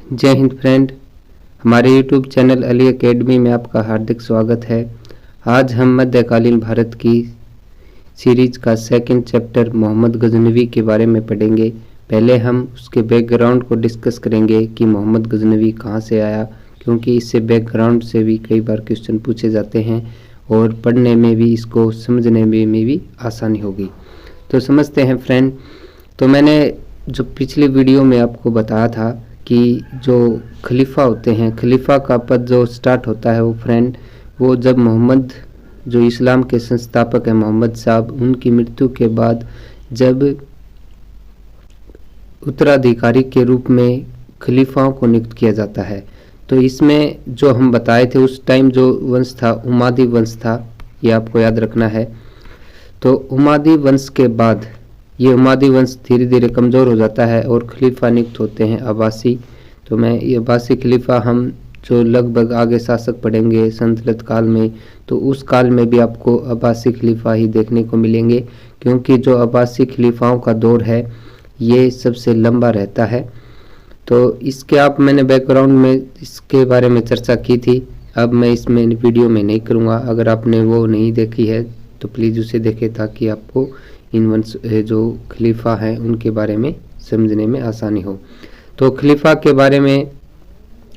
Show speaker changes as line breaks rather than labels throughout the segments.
जय हिंद फ्रेंड। हमारे YouTube channel Ali academy में आपका हार्दिक स्वागत है। आज हम मध्यकालीन भारत की सीरीज का सेकंड चैप्टर मोहम्मद गजनवी के बारे में पढ़ेंगे। पहले हम उसके बैकग्राउंड को डिस्कस करेंगे कि मोहम्मद गजनवी कहाँ से आया, क्योंकि इससे बैकग्राउंड से भी कई बार क्वेश्चन पूछे जाते हैं और पढ़ने में भी इसको समझने में भी आसानी होगी। तो समझते हैं फ्रेंड। तो मैंने जो पिछली वीडियो में आपको बताया था कि जो खलीफा होते हैं, खलीफा का पद जो स्टार्ट होता है वो जब मोहम्मद जो इस्लाम के संस्थापक हैं मोहम्मद साहब, उनकी मृत्यु के बाद जब उत्तराधिकारी के रूप में खलीफाओं को नियुक्त किया जाता है। तो इसमें जो हम बताए थे उस टाइम जो वंश था उमादी वंश था, ये आपको याद रखना है। तो उमादी वंश के बाद ये उमादी वंश धीरे धीरे कमज़ोर हो जाता है और खलीफा नियुक्त होते हैं अब्बासी। तो मैं ये अब्बासी खलीफा हम जो लगभग आगे शासक पढ़ेंगे सल्तनत काल में, तो उस काल में भी आपको अब्बासी खलीफा ही देखने को मिलेंगे, क्योंकि जो अब्बासी खलीफाओं का दौर है ये सबसे लंबा रहता है। तो इसके मैंने बैकग्राउंड में इसके बारे में चर्चा की थी, अब मैं इसमें वीडियो में नहीं करूँगा। अगर आपने वो नहीं देखी है तो प्लीज़ उसे देखें ताकि आपको इन वंश जो खलीफा हैं उनके बारे में समझने में आसानी हो। तो खलीफा के बारे में,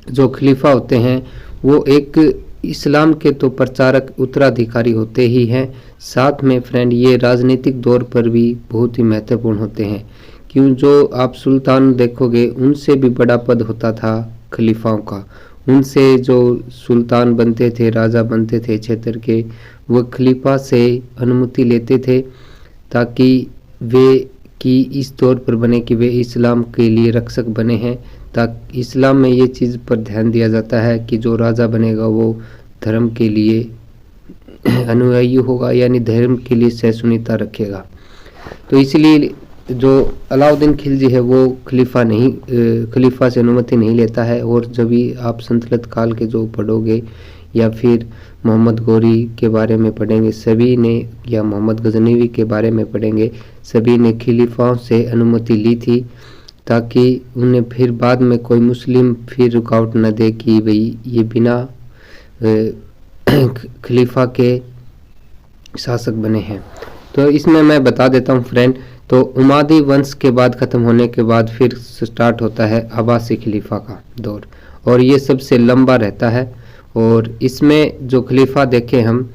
जो खलीफा होते हैं वो एक इस्लाम के तो प्रचारक उत्तराधिकारी होते ही हैं, साथ में फ्रेंड ये राजनीतिक दौर पर भी बहुत ही महत्वपूर्ण होते हैं। क्यों, जो आप सुल्तान देखोगे उनसे भी बड़ा पद होता था खलीफाओं का। उनसे जो सुल्तान बनते थे, राजा बनते थे क्षेत्र के, वो खलीफा से अनुमति लेते थे ताकि वे कि इस तौर पर बने कि वे इस्लाम के लिए रक्षक बने हैं। ताकि इस्लाम में ये चीज़ पर ध्यान दिया जाता है कि जो राजा बनेगा वो धर्म के लिए अनुयायी होगा, यानी धर्म के लिए सहिष्णुता रखेगा। तो इसलिए जो अलाउद्दीन खिलजी है वो खलीफा से अनुमति नहीं लेता है। और जब भी आप सल्तनत काल के जो पढ़ोगे या फिर मोहम्मद गौरी के बारे में पढ़ेंगे, सभी ने, या मोहम्मद गजनवी के बारे में पढ़ेंगे, सभी ने खलीफाओं से अनुमति ली थी ताकि उन्हें फिर बाद में कोई मुस्लिम फिर रुकावट न दे कि भाई ये बिना खलीफा के शासक बने हैं। तो इसमें मैं बता देता हूँ फ्रेंड। तो उमादी वंश के बाद ख़त्म होने के बाद फिर स्टार्ट होता है अब्बासी खलीफा का दौर, और ये सबसे लंबा रहता है। और इसमें जो खलीफा देखें हम,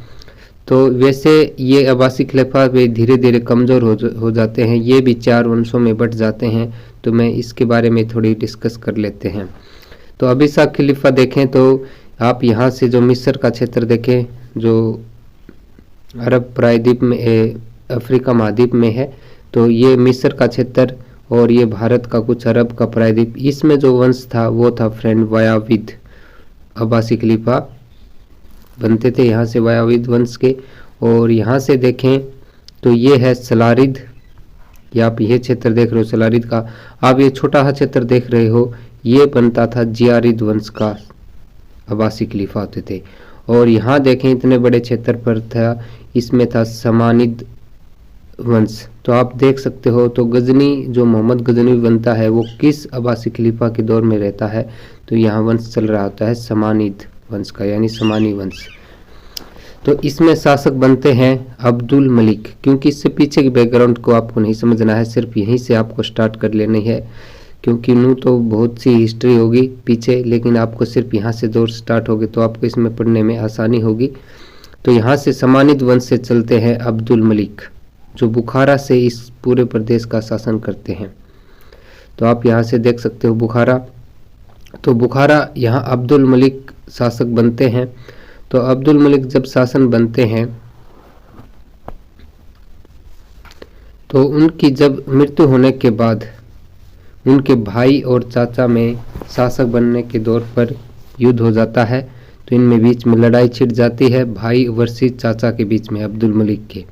तो वैसे ये अब्बासी खलीफा भी धीरे धीरे कमज़ोर हो जाते हैं, ये भी 4 वंशों में बट जाते हैं। तो मैं इसके बारे में थोड़ी डिस्कस कर लेते हैं। तो अब्बासी खलीफा देखें तो आप यहाँ से जो मिस्र का क्षेत्र देखें, जो अरब प्रायद्वीप में, अफ्रीका महाद्वीप में है, तो ये मिस्र का क्षेत्र और ये भारत का कुछ अरब का प्रायद्वीप, इसमें जो वंश था वो था फ्रेंड वायाविद। अब्बासी खलीफा बनते थे यहाँ से वायाविद वंश के। और यहाँ से देखें तो ये है सलारिद, या आप ये क्षेत्र देख रहे हो सलारिद का। आप ये छोटा सा क्षेत्र देख रहे हो, ये बनता था जियारिद वंश का अब्बासी खलीफा होते थे। और यहाँ देखें इतने बड़े क्षेत्र पर था, इसमें था समानिद वंश। तो आप देख सकते हो। तो गजनी जो मोहम्मद गजनी बनता है वो किस अब्बासी खलीफा के दौर में रहता है, तो यहाँ वंश चल रहा होता है समानिद वंश का, यानी समानी वंश। तो इसमें शासक बनते हैं अब्दुल मलिक। क्योंकि इससे पीछे की बैकग्राउंड को आपको नहीं समझना है, सिर्फ यहीं से आपको स्टार्ट कर लेनी है, क्योंकि यूँ तो बहुत सी हिस्ट्री होगी पीछे, लेकिन आपको सिर्फ यहाँ से दौर स्टार्ट होगी तो आपको इसमें पढ़ने में आसानी होगी। तो यहाँ से समानिद वंश से चलते हैं अब्दुल मलिक, जो बुखारा से इस पूरे प्रदेश का शासन करते हैं। तो आप यहाँ से देख सकते हो बुखारा। तो बुखारा यहाँ अब्दुल मलिक शासक बनते हैं। तो अब्दुल मलिक जब शासन बनते हैं तो उनकी जब मृत्यु होने के बाद उनके भाई और चाचा में शासक बनने के दौर पर युद्ध हो जाता है। तो इनमें बीच में लड़ाई छिड़ जाती है भाई वर्सेस चाचा के बीच में, अब्दुल मलिक के।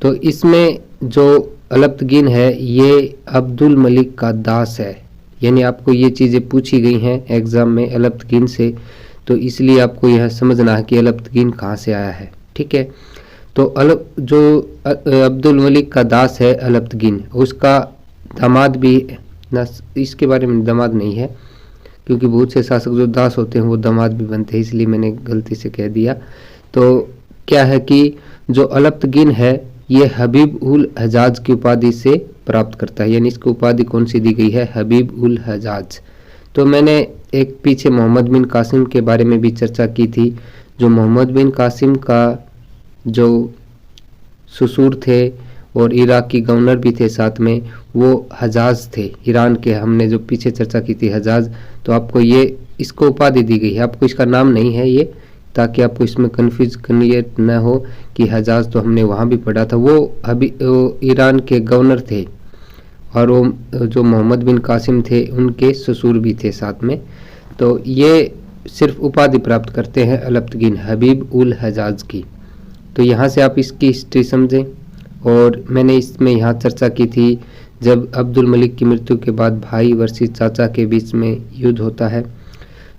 तो इसमें जो अलप्तगीन है ये अब्दुल मलिक का दास है, यानी आपको ये चीज़ें पूछी गई हैं एग्ज़ाम में अलप्तगीन से, तो इसलिए आपको यह समझना है कि अलप्तगीन कहाँ से आया है। ठीक है। तो जो अब्दुल मलिक का दास है अलप्तगीन, उसका दामाद भी ना, इसके बारे में दामाद नहीं है, क्योंकि बहुत से शासक जो दास होते हैं वो दामाद भी बनते हैं, इसलिए मैंने गलती से कह दिया। तो क्या है कि जो अलप्तगीन है ये हबीब उल हजाज की उपाधि से प्राप्त करता है, यानी इसको उपाधि कौन सी दी गई है, हबीब उल हजाज। तो मैंने एक पीछे मोहम्मद बिन कासिम के बारे में भी चर्चा की थी। जो मोहम्मद बिन कासिम का जो ससुर थे और इराक की गवर्नर भी थे साथ में, वो हजाज थे ईरान के, हमने जो पीछे चर्चा की थी हजाज। तो आपको ये इसको उपाधि दी गई है, आपको इसका नाम नहीं है ये, ताकि आपको इसमें कन्फ्यूज क्लियर न हो कि हजाज तो हमने वहाँ भी पढ़ा था। वो अभी ईरान के गवर्नर थे और वो जो मोहम्मद बिन कासिम थे उनके ससुर भी थे साथ में। तो ये सिर्फ उपाधि प्राप्त करते हैं अलप्तगीन हबीब उल हजाज की। तो यहाँ से आप इसकी हिस्ट्री समझें। और मैंने इसमें यहाँ चर्चा की थी जब अब्दुल मलिक की मृत्यु के बाद भाई वर्सेस चाचा के बीच में युद्ध होता है।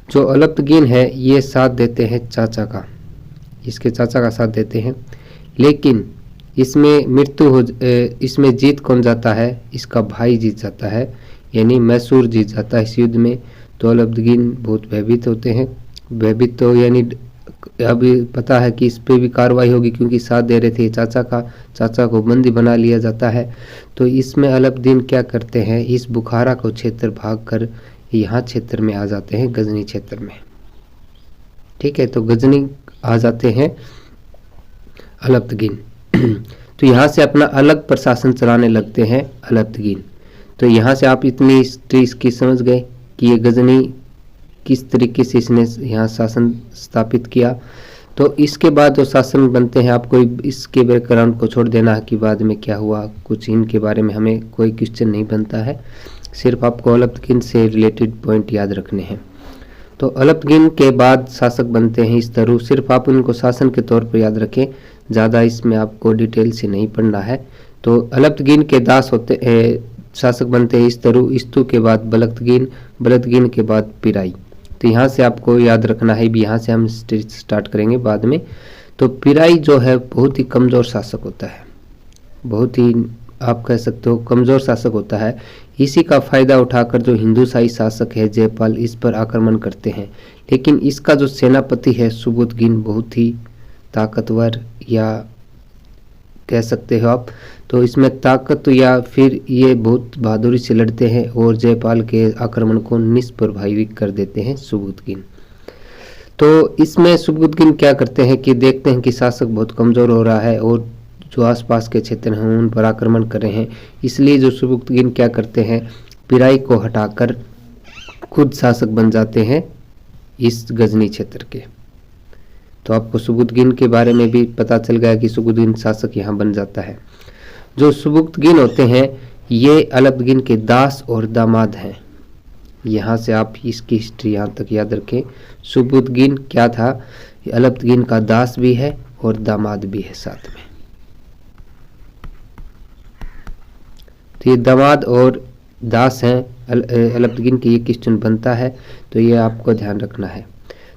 जो अलप्तगीन है ये साथ देते हैं चाचा का, इसके चाचा का साथ देते हैं, लेकिन इसमें मृत्यु हो इसमें जीत कौन जाता है, इसका भाई जीत जाता है, यानी मैसूर जीत जाता है इस युद्ध में। तो अलप्तगीन बहुत भयभीत होते हैं, भयभीत तो यानी अभी पता है कि इस पे भी कार्रवाई होगी क्योंकि साथ दे रहे थे चाचा का, चाचा को बंदी बना लिया जाता है। तो इसमें अलप्तगीन क्या करते हैं, इस बुखारा को क्षेत्र भाग कर यहाँ क्षेत्र में आ जाते हैं, गजनी क्षेत्र में। ठीक है, तो गजनी आ जाते हैं अलप्तगीन। तो यहाँ से अपना अलग प्रशासन चलाने लगते हैं अलप्तगीन। तो यहाँ से आप इतनी हिस्ट्री इसकी समझ गए कि ये गजनी किस तरीके से इसने यहाँ शासन स्थापित किया। तो इसके बाद जो शासन बनते हैं, आपको इसके बैकग्राउंड को छोड़ देना है कि बाद में क्या हुआ, कुछ इनके बारे में हमें कोई क्वेश्चन नहीं बनता है, सिर्फ आपको अलप्तगीन से रिलेटेड पॉइंट याद रखने हैं। तो अलप्तगीन के बाद शासक बनते हैं इस्तरू, सिर्फ आप उनको शासन के तौर पर याद रखें, ज़्यादा इसमें आपको डिटेल से नहीं पढ़ना है। तो अलप्तगीन के दास होते शासक बनते हैं इस्तरू, इस्तु के बाद बलतगीन, बलतगीन के बाद पिराई। तो यहाँ से आपको याद रखना है, भी यहाँ से हम स्टार्ट करेंगे बाद में। तो पिराई जो है बहुत ही कमज़ोर शासक होता है, बहुत ही आप कह सकते हो कमज़ोर शासक होता है। इसी का फ़ायदा उठाकर जो हिंदूशाही शासक है जयपाल इस पर आक्रमण करते हैं, लेकिन इसका जो सेनापति है सुबुदगीन बहुत ही ताकतवर या कह सकते हो आप। तो इसमें ताकत या फिर ये बहुत बहादुरी से लड़ते हैं और जयपाल के आक्रमण को निष्प्रभावी कर देते हैं सुबुदगीन। तो इसमें सुबुदगीन क्या करते हैं कि देखते हैं कि शासक बहुत कमज़ोर हो रहा है और जो आसपास के क्षेत्र हैं उन पर आक्रमण कर रहे हैं, इसलिए जो सुबुदगीन क्या करते हैं, पिराई को हटाकर खुद शासक बन जाते हैं इस गजनी क्षेत्र के। तो आपको सुबुदगीन के बारे में भी पता चल गया कि सुबुदगीन शासक यहाँ बन जाता है। जो सुबुदगीन होते हैं ये अलप्तगीन के दास और दामाद हैं। यहाँ से आप इसकी हिस्ट्री यहाँ तक याद रखें, सुबुदगीन क्या था, अलप्तगीन का दास भी है और दामाद भी है साथ में। तो ये दामाद और दास हैं अलप्तगीन के, ये क्वेश्चन बनता है, तो ये आपको ध्यान रखना है।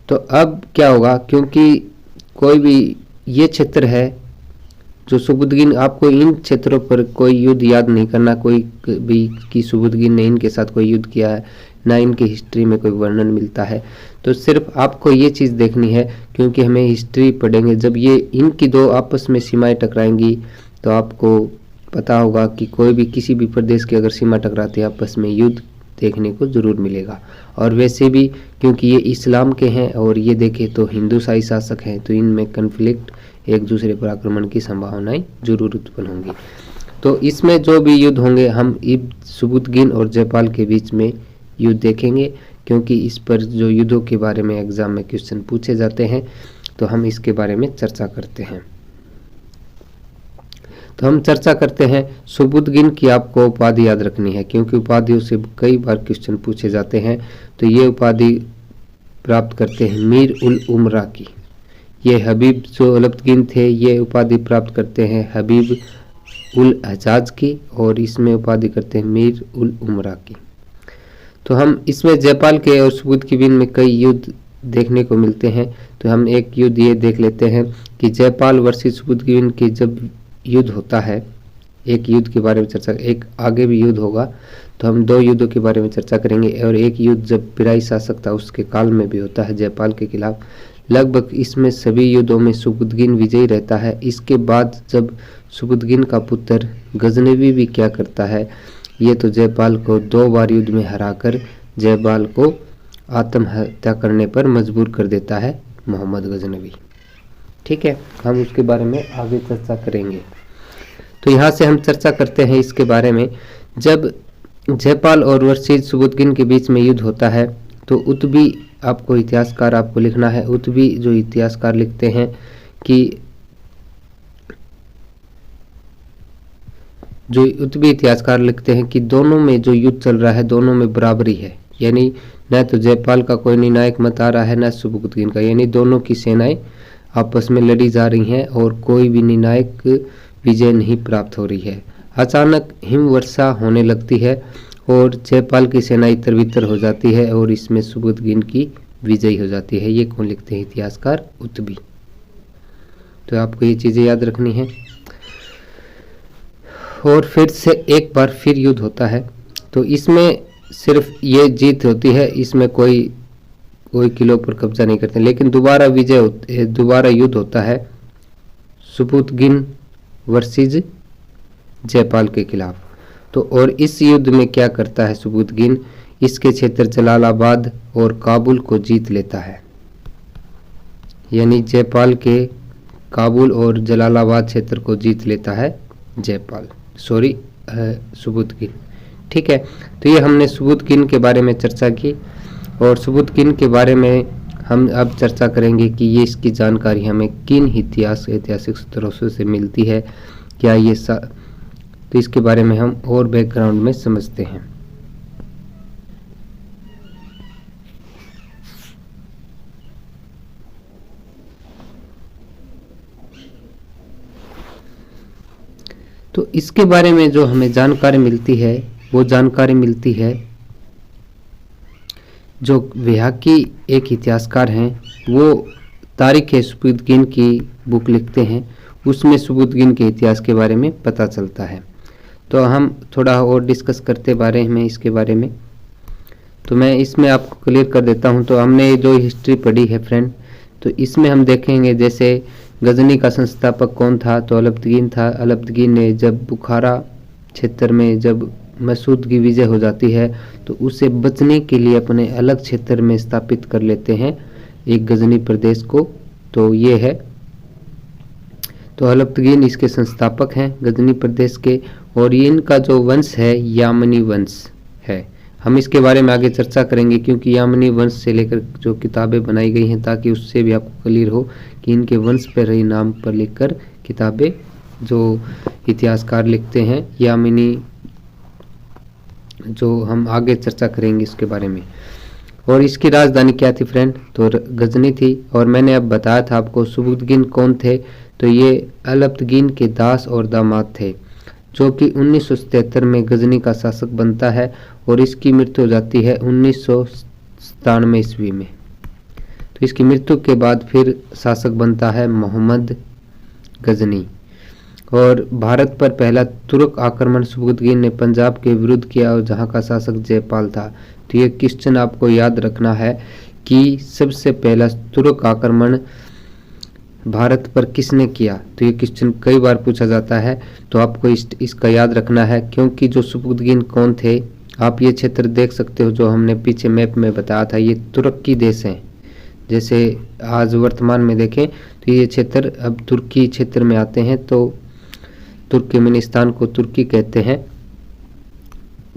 तो अब क्या होगा, क्योंकि कोई भी ये क्षेत्र है जो सुबुदगीन, आपको इन क्षेत्रों पर कोई युद्ध याद नहीं करना, कोई भी कि सुबुदगीन ने इनके साथ कोई युद्ध किया है, ना इनकी हिस्ट्री में कोई वर्णन मिलता है। तो सिर्फ आपको ये चीज़ देखनी है, क्योंकि हमें हिस्ट्री पढ़ेंगे जब ये इनकी दो आपस में सीमाएं टकराएंगी तो आपको पता होगा कि कोई भी किसी भी प्रदेश की अगर सीमा टकराती है आपस में युद्ध देखने को ज़रूर मिलेगा। और वैसे भी क्योंकि ये इस्लाम के हैं और ये देखें तो हिंदूशाही शासक हैं, तो इनमें कन्फ्लिक्ट, एक दूसरे पर आक्रमण की संभावनाएं जरूर उत्पन्न होंगी। तो इसमें जो भी युद्ध होंगे हम सुबुदगीन और जयपाल के बीच में युद्ध देखेंगे, क्योंकि इस पर जो युद्धों के बारे में एग्जाम में क्वेश्चन पूछे जाते हैं, तो हम इसके बारे में चर्चा करते हैं। तो हम चर्चा करते हैं सुबुदगीन की, आपको उपाधि याद रखनी है क्योंकि उपाधियों से कई बार क्वेश्चन पूछे जाते हैं। तो ये उपाधि प्राप्त करते हैं मीर उल उमरा की। ये हबीब जो अलप्तगीन थे ये उपाधि प्राप्त करते हैं हबीब उल हजाज की, और इसमें उपाधि करते हैं मीर उल उमरा की। तो हम इसमें जयपाल के और सुबुदगीन में कई युद्ध देखने को मिलते हैं। तो हम एक युद्ध ये देख लेते हैं कि जयपाल वर्सेस सुबुदगीन की जब युद्ध होता है, एक युद्ध के बारे में चर्चा, एक आगे भी युद्ध होगा। तो हम 2 युद्धों के बारे में चर्चा करेंगे। और एक युद्ध जब पिराई शासक था उसके काल में भी होता है जयपाल के खिलाफ। लगभग इसमें सभी युद्धों में सुबुद्धीन विजयी रहता है। इसके बाद जब सुबुद्धीन का पुत्र गजनवी भी क्या करता है, ये तो जयपाल को 2 बार युद्ध में हराकर जयपाल को आत्महत्या करने पर मजबूर कर देता है मोहम्मद गजनवी। ठीक है, हम उसके बारे में आगे चर्चा करेंगे। तो यहाँ से हम चर्चा करते हैं इसके बारे में। जब जयपाल और वर्षिज सुबुद्धीन के बीच में युद्ध होता है तो उत्बी आपको इतिहासकार आपको लिखना है। उत्बी जो इतिहासकार लिखते हैं कि दोनों में जो युद्ध चल रहा है दोनों में बराबरी है, यानी न तो जयपाल का कोई निर्णायक मत आ रहा है न सुबुद्धीन का, यानी दोनों की सेनाएं आपस में लड़ी जा रही हैं और कोई भी निर्णायक विजय नहीं प्राप्त हो रही है। अचानक हिमवर्षा होने लगती है और जयपाल की सेना इतर बितर हो जाती है और इसमें सुबुद्धीन की विजय हो जाती है। ये कौन लिखते हैं? इतिहासकार उत्बी। तो आपको ये चीजें याद रखनी है। और फिर से एक बार फिर युद्ध होता है तो इसमें सिर्फ ये जीत होती है, इसमें कोई किलों पर कब्जा नहीं करते। लेकिन दोबारा युद्ध होता है सुबुद्धीन वर्सेस जयपाल के खिलाफ। तो और इस युद्ध में क्या करता है सुबुद्धीन, इसके क्षेत्र जलालाबाद और काबुल को जीत लेता है। यानी जयपाल के काबुल और जलालाबाद क्षेत्र को जीत लेता है सुबुद्धीन। ठीक है, तो ये हमने सुबुद्धीन के बारे में चर्चा की। और सुबुद्धीन के बारे में हम अब चर्चा करेंगे कि ये इसकी जानकारी हमें किन ऐतिहासिक स्रोतों से मिलती है, क्या ये तो इसके बारे में हम और बैकग्राउंड में समझते हैं। तो इसके बारे में जो हमें जानकारी मिलती है वो जानकारी मिलती है जो व्याकी एक इतिहासकार हैं, वो तारीख सुबुद्धीन की बुक लिखते हैं, उसमें सुबुद्धीन के इतिहास के बारे में पता चलता है। तो हम थोड़ा और डिस्कस करते बारे में इसके बारे में। तो मैं इसमें आपको क्लियर कर देता हूं। तो हमने जो हिस्ट्री पढ़ी है फ्रेंड, तो इसमें हम देखेंगे जैसे गजनी का संस्थापक कौन था, तो अलाउद्दीन था। अलाउद्दीन ने जब बुखारा क्षेत्र में जब मसूद की विजय हो जाती है तो उसे बचने के लिए अपने अलग क्षेत्र में स्थापित कर लेते हैं एक गजनी प्रदेश को। तो ये है, तो अलाउद्दीन इसके संस्थापक हैं गजनी प्रदेश के। और ये इनका जो वंश है यामनी वंश है। हम इसके बारे में आगे चर्चा करेंगे क्योंकि यामनी वंश से लेकर जो किताबें बनाई गई हैं ताकि उससे भी आपको क्लियर हो कि इनके वंश पर ही नाम पर लिखकर किताबें जो इतिहासकार लिखते हैं यामिनी, जो हम आगे चर्चा करेंगे इसके बारे में। और इसकी राजधानी क्या थी फ्रेंड, तो गजनी थी। और मैंने अब बताया था आपको सुबुद्धीन कौन थे, तो ये अलाउद्दीन के दास और दामाद थे, जो कि 1977 में गजनी का शासक बनता है और इसकी मृत्यु हो जाती है 1997 ईस्वी में। तो इसकी मृत्यु के बाद फिर शासक बनता है मोहम्मद गजनी। और भारत पर पहला तुर्क आक्रमण सुबुद्धीन ने पंजाब के विरुद्ध किया और जहां का शासक जयपाल था। तो ये क्वेश्चन आपको याद रखना है कि सबसे पहला तुर्क आक्रमण भारत पर किसने किया। तो ये क्वेश्चन कई बार पूछा जाता है, तो आपको इसका याद रखना है। क्योंकि जो सुबुद्धीन कौन थे, आप ये क्षेत्र देख सकते हो जो हमने पीछे मैप में बताया था, ये तुर्की देश हैं। जैसे आज वर्तमान में देखें तो ये क्षेत्र अब तुर्की क्षेत्र में आते हैं, तो तुर्कमेनिस्तान को तुर्की कहते हैं।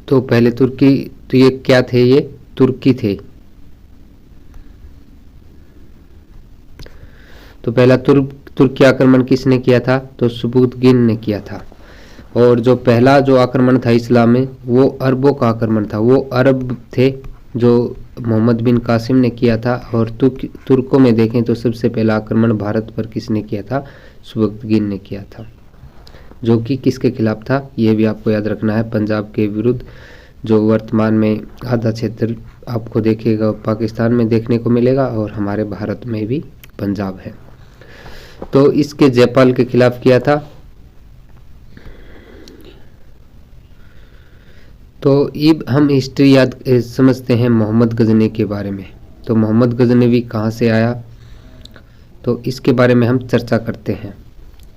तो पहले तुर्की, तो ये क्या थे, ये तुर्की थे। तो पहला तुर्की आक्रमण किसने किया था, तो सुबुद्धीन ने किया था। और जो पहला जो आक्रमण था इस्लाम में वो अरबों का आक्रमण था, वो अरब थे जो मोहम्मद बिन कासिम ने किया था। और तुर्कों में देखें तो सबसे पहला आक्रमण भारत पर किसने किया था, सुबुद्धीन ने किया था, जो कि किसके खिलाफ था, ये भी आपको याद रखना है, पंजाब के विरुद्ध। जो वर्तमान में आधा क्षेत्र आपको देखेगा पाकिस्तान में देखने को मिलेगा और हमारे भारत में भी पंजाब है। तो इसके जयपाल के खिलाफ किया था। तो अब हम हिस्ट्री याद समझते हैं मोहम्मद गजनी के बारे में। तो मोहम्मद गजनवी कहाँ से आया, तो इसके बारे में हम चर्चा करते हैं।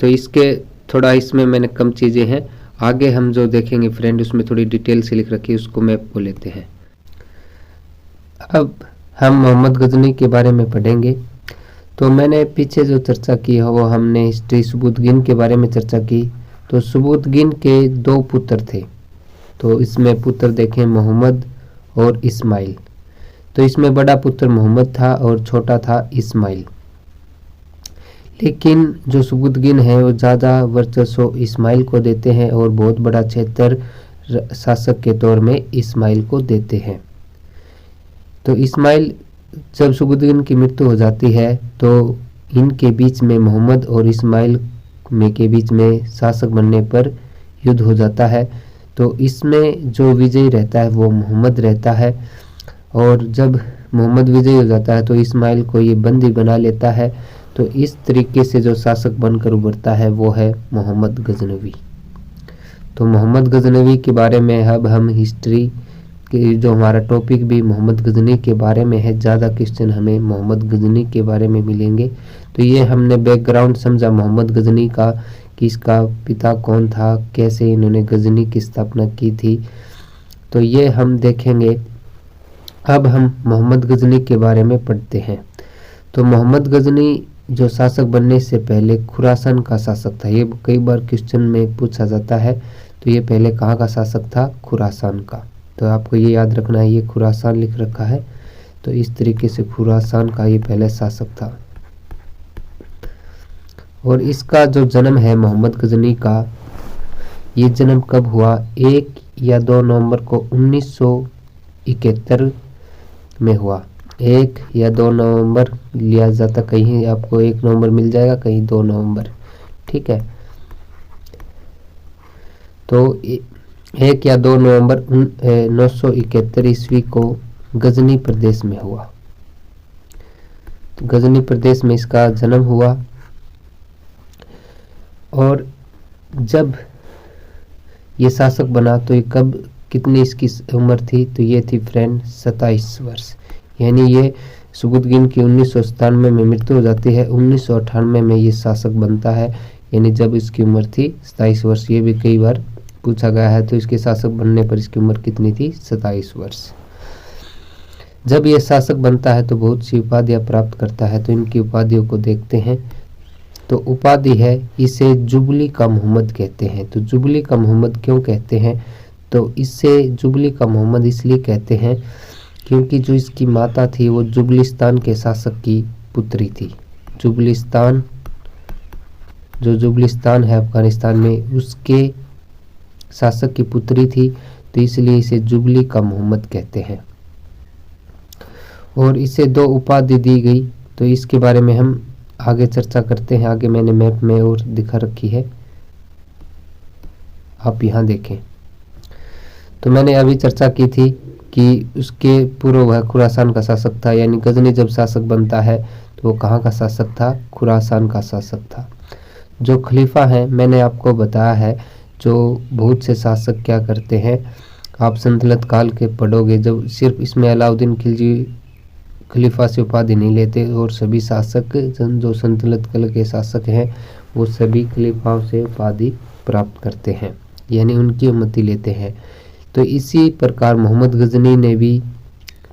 तो इसके थोड़ा इसमें मैंने कम चीज़ें हैं, आगे हम जो देखेंगे फ्रेंड उसमें थोड़ी डिटेल से लिख रखी है, उसको मैप को लेते हैं। अब हम मोहम्मद गजनी के बारे में पढ़ेंगे। तो मैंने पीछे जो चर्चा की है वो हमने हिस्ट्री सुबुतगिन के बारे में चर्चा की। तो सुबुतगिन के 2 पुत्र थे। तो इसमें पुत्र देखें मोहम्मद और इस्माइल। तो इसमें बड़ा पुत्र मोहम्मद था और छोटा था इस्माइल। लेकिन जो सुबुतगिन है वो ज़्यादा वर्चस्व इस्माइल को देते हैं और बहुत बड़ा क्षेत्र शासक के तौर में इस्माइल को देते हैं। तो इस्माइल जब सुबुतगिन की मृत्यु हो जाती है तो इनके बीच में मोहम्मद और इस्माइल में के बीच में शासक बनने पर युद्ध हो जाता है। तो इसमें जो विजयी रहता है वो मोहम्मद रहता है, और जब मोहम्मद विजयी हो जाता है तो इस्माइल को ये बंदी बना लेता है। तो इस तरीके से जो शासक बनकर उभरता है वो है मोहम्मद गजनवी। तो मोहम्मद गजनवी के बारे में अब हम हिस्ट्री कि जो हमारा टॉपिक भी मोहम्मद गजनी के बारे में है, ज़्यादा क्वेश्चन हमें मोहम्मद गजनी के बारे में मिलेंगे। तो ये हमने बैकग्राउंड समझा मोहम्मद गजनी का कि इसका पिता कौन था, कैसे इन्होंने गजनी की स्थापना की थी, तो ये हम देखेंगे। अब हम मोहम्मद गजनी के बारे में पढ़ते हैं। तो मोहम्मद गजनी जो शासक बनने से पहले खुरासान का शासक था। ये कई बार क्वेश्चन में पूछा जाता है। तो ये पहले कहाँ का शासक था, खुरासान का। तो आपको ये याद रखना है, ये खुरासान लिख रखा है। तो इस तरीके से खुरासान का ये पहले शासक था। और इसका जो जन्म है मोहम्मद गजनी का, ये जन्म कब हुआ, 1 या 2 नवंबर को 1971 में हुआ। 1 या 2 नवंबर लिया जाता, कहीं आपको 1 नवंबर मिल जाएगा, कहीं 2 नवंबर, ठीक है। तो 1 या 2 नवंबर 971 ईस्वी को गजनी प्रदेश में हुआ। तो गजनी प्रदेश में इसका जन्म हुआ। और जब ये शासक बना तो ये कब, कितनी इसकी उम्र थी, तो ये थी फ्रेंड 27 वर्ष। यानी ये सुबुतगिन की 1997 में मृत्यु हो जाती है, 1998 में ये शासक बनता है। यानी जब इसकी उम्र थी 27 वर्ष, ये भी कई बार पूछा गया है। तो इसके शासक बनने पर इसकी उम्र कितनी थी, 27 वर्ष। जब ये शासक बनता है तो बहुत सी उपाधियां प्राप्त करता है। तो इनकी उपाधियों को देखते हैं। तो उपाधि है, इसे जुबली का मोहम्मद कहते हैं। तो जुबली का मोहम्मद क्यों कहते हैं, तो इससे जुबली का मोहम्मद इसलिए कहते हैं क्योंकि जो इसकी माता थी वो जुबलिस्तान के शासक की पुत्री थी। जुबलिस्तान, जो जुबलिस्तान है अफगानिस्तान में, उसके शासक की पुत्री थी। तो इसलिए इसे जुबली का मोहम्मद कहते हैं। और इसे 2 उपाधि दी गई। तो इसके बारे में हम आगे चर्चा करते हैं। आगे मैंने मैप में और दिखा रखी है, आप यहाँ देखें। तो मैंने अभी चर्चा की थी कि उसके पूर्व वह खुरासान का शासक था। यानी गजनी जब शासक बनता है तो वो कहाँ का शासक था, खुरासान का शासक था। जो खलीफा है, मैंने आपको बताया है, जो बहुत से शासक क्या करते हैं, आप संतलत काल के पढ़ोगे, जब सिर्फ इसमें अलाउद्दीन खिलजी खलीफा से उपाधि नहीं लेते, और सभी शासक जो संतलत काल के शासक हैं वो सभी खलीफाओं से उपाधि प्राप्त करते हैं, यानी उनकी अनुमति लेते हैं। तो इसी प्रकार मोहम्मद गजनी ने भी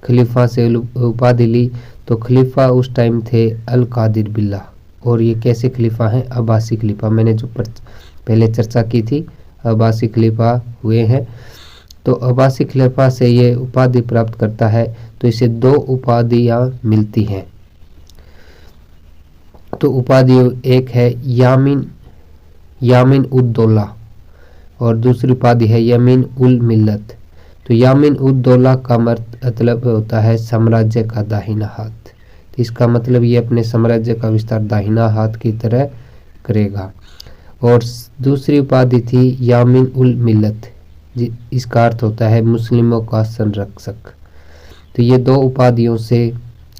खलीफा से उपाधि ली। तो खलीफा उस टाइम थे अल कादिर बिल्ला। और ये कैसे खलीफा हैं, अब्बासी खलीफा। मैंने जो पहले चर्चा की थी, अब्बासी खलीफा हुए हैं। तो अब्बासी खलीफा से ये उपाधि प्राप्त करता है। तो इसे 2 उपाधियां मिलती हैं। तो उपाधि एक है यामीन उद दौला और दूसरी उपाधि है यमीन उल मिल्लत। तो यामीन उद दौला का मतलब होता है साम्राज्य का दाहिना हाथ। तो इसका मतलब ये अपने साम्राज्य का विस्तार दाहिना हाथ की तरह करेगा। और दूसरी उपाधि थी यामीन उल मिल्लत, इसका अर्थ होता है मुस्लिमों का संरक्षक। तो ये 2 उपाधियों से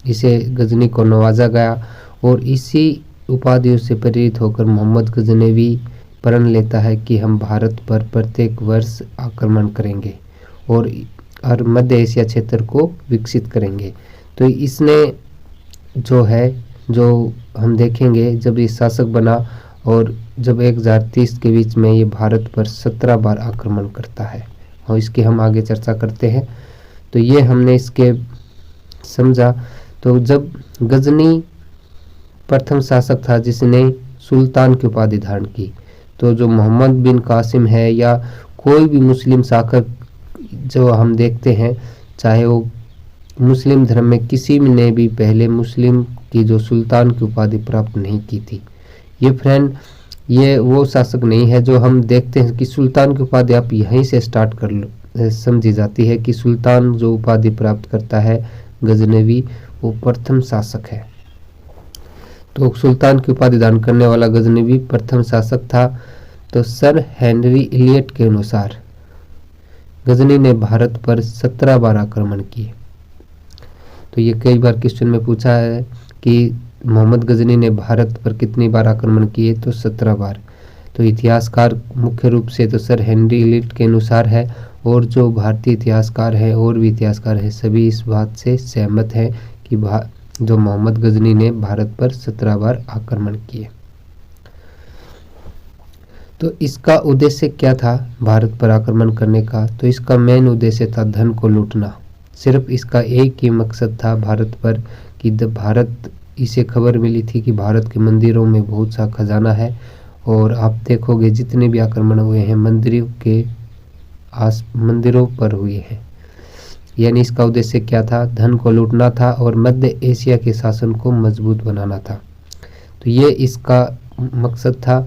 इसे गजनी को नवाजा गया। और इसी उपाधियों से प्रेरित होकर मोहम्मद गजनवी प्रण लेता है कि हम भारत पर प्रत्येक वर्ष आक्रमण करेंगे और मध्य एशिया क्षेत्र को विकसित करेंगे। तो इसने जो हम देखेंगे जब ये शासक बना और जब 1030 के बीच में ये भारत पर 17 बार आक्रमण करता है, और इसकी हम आगे चर्चा करते हैं। तो ये हमने इसके समझा। तो जब गजनी प्रथम शासक था जिसने सुल्तान की उपाधि धारण की, तो जो मोहम्मद बिन कासिम है या कोई भी मुस्लिम शासक जो हम देखते हैं, चाहे वो मुस्लिम धर्म में किसी ने भी पहले मुस्लिम की जो सुल्तान की उपाधि प्राप्त नहीं की थी। ये फ्रेंड, ये वो शासक नहीं है जो हम देखते हैं कि सुल्तान की उपाधि आप यहीं से स्टार्ट कर लो, समझी जाती है कि सुल्तान जो उपाधि प्राप्त करता है गजनवी, वो प्रथम शासक है। तो सुल्तान की उपाधि दान करने वाला गजनवी प्रथम शासक था। तो सर हेनरी इलियट के अनुसार गजनी ने भारत पर 17 बार आक्रमण किए। तो ये कई बार क्वेश्चन में पूछा है कि मोहम्मद गजनी ने भारत पर कितनी बार आक्रमण किए, तो 17 बार। तो इतिहासकार मुख्य रूप से तो सर हेनरी इलियट के अनुसार है, और जो भारतीय इतिहासकार हैं और भी इतिहासकार हैं सभी इस बात से सहमत हैं कि जो मोहम्मद गजनी ने भारत पर 17 बार आक्रमण किए। तो इसका उद्देश्य क्या था भारत पर आक्रमण करने का? तो इसका मेन उद्देश्य था धन को लूटना। सिर्फ इसका एक ही मकसद था भारत पर कि इसे खबर मिली थी कि भारत के मंदिरों में बहुत सा खजाना है, और आप देखोगे जितने भी आक्रमण हुए हैं मंदिरों पर हुए हैं। यानी इसका उद्देश्य क्या था? धन को लूटना था और मध्य एशिया के शासन को मजबूत बनाना था। तो ये इसका मकसद था।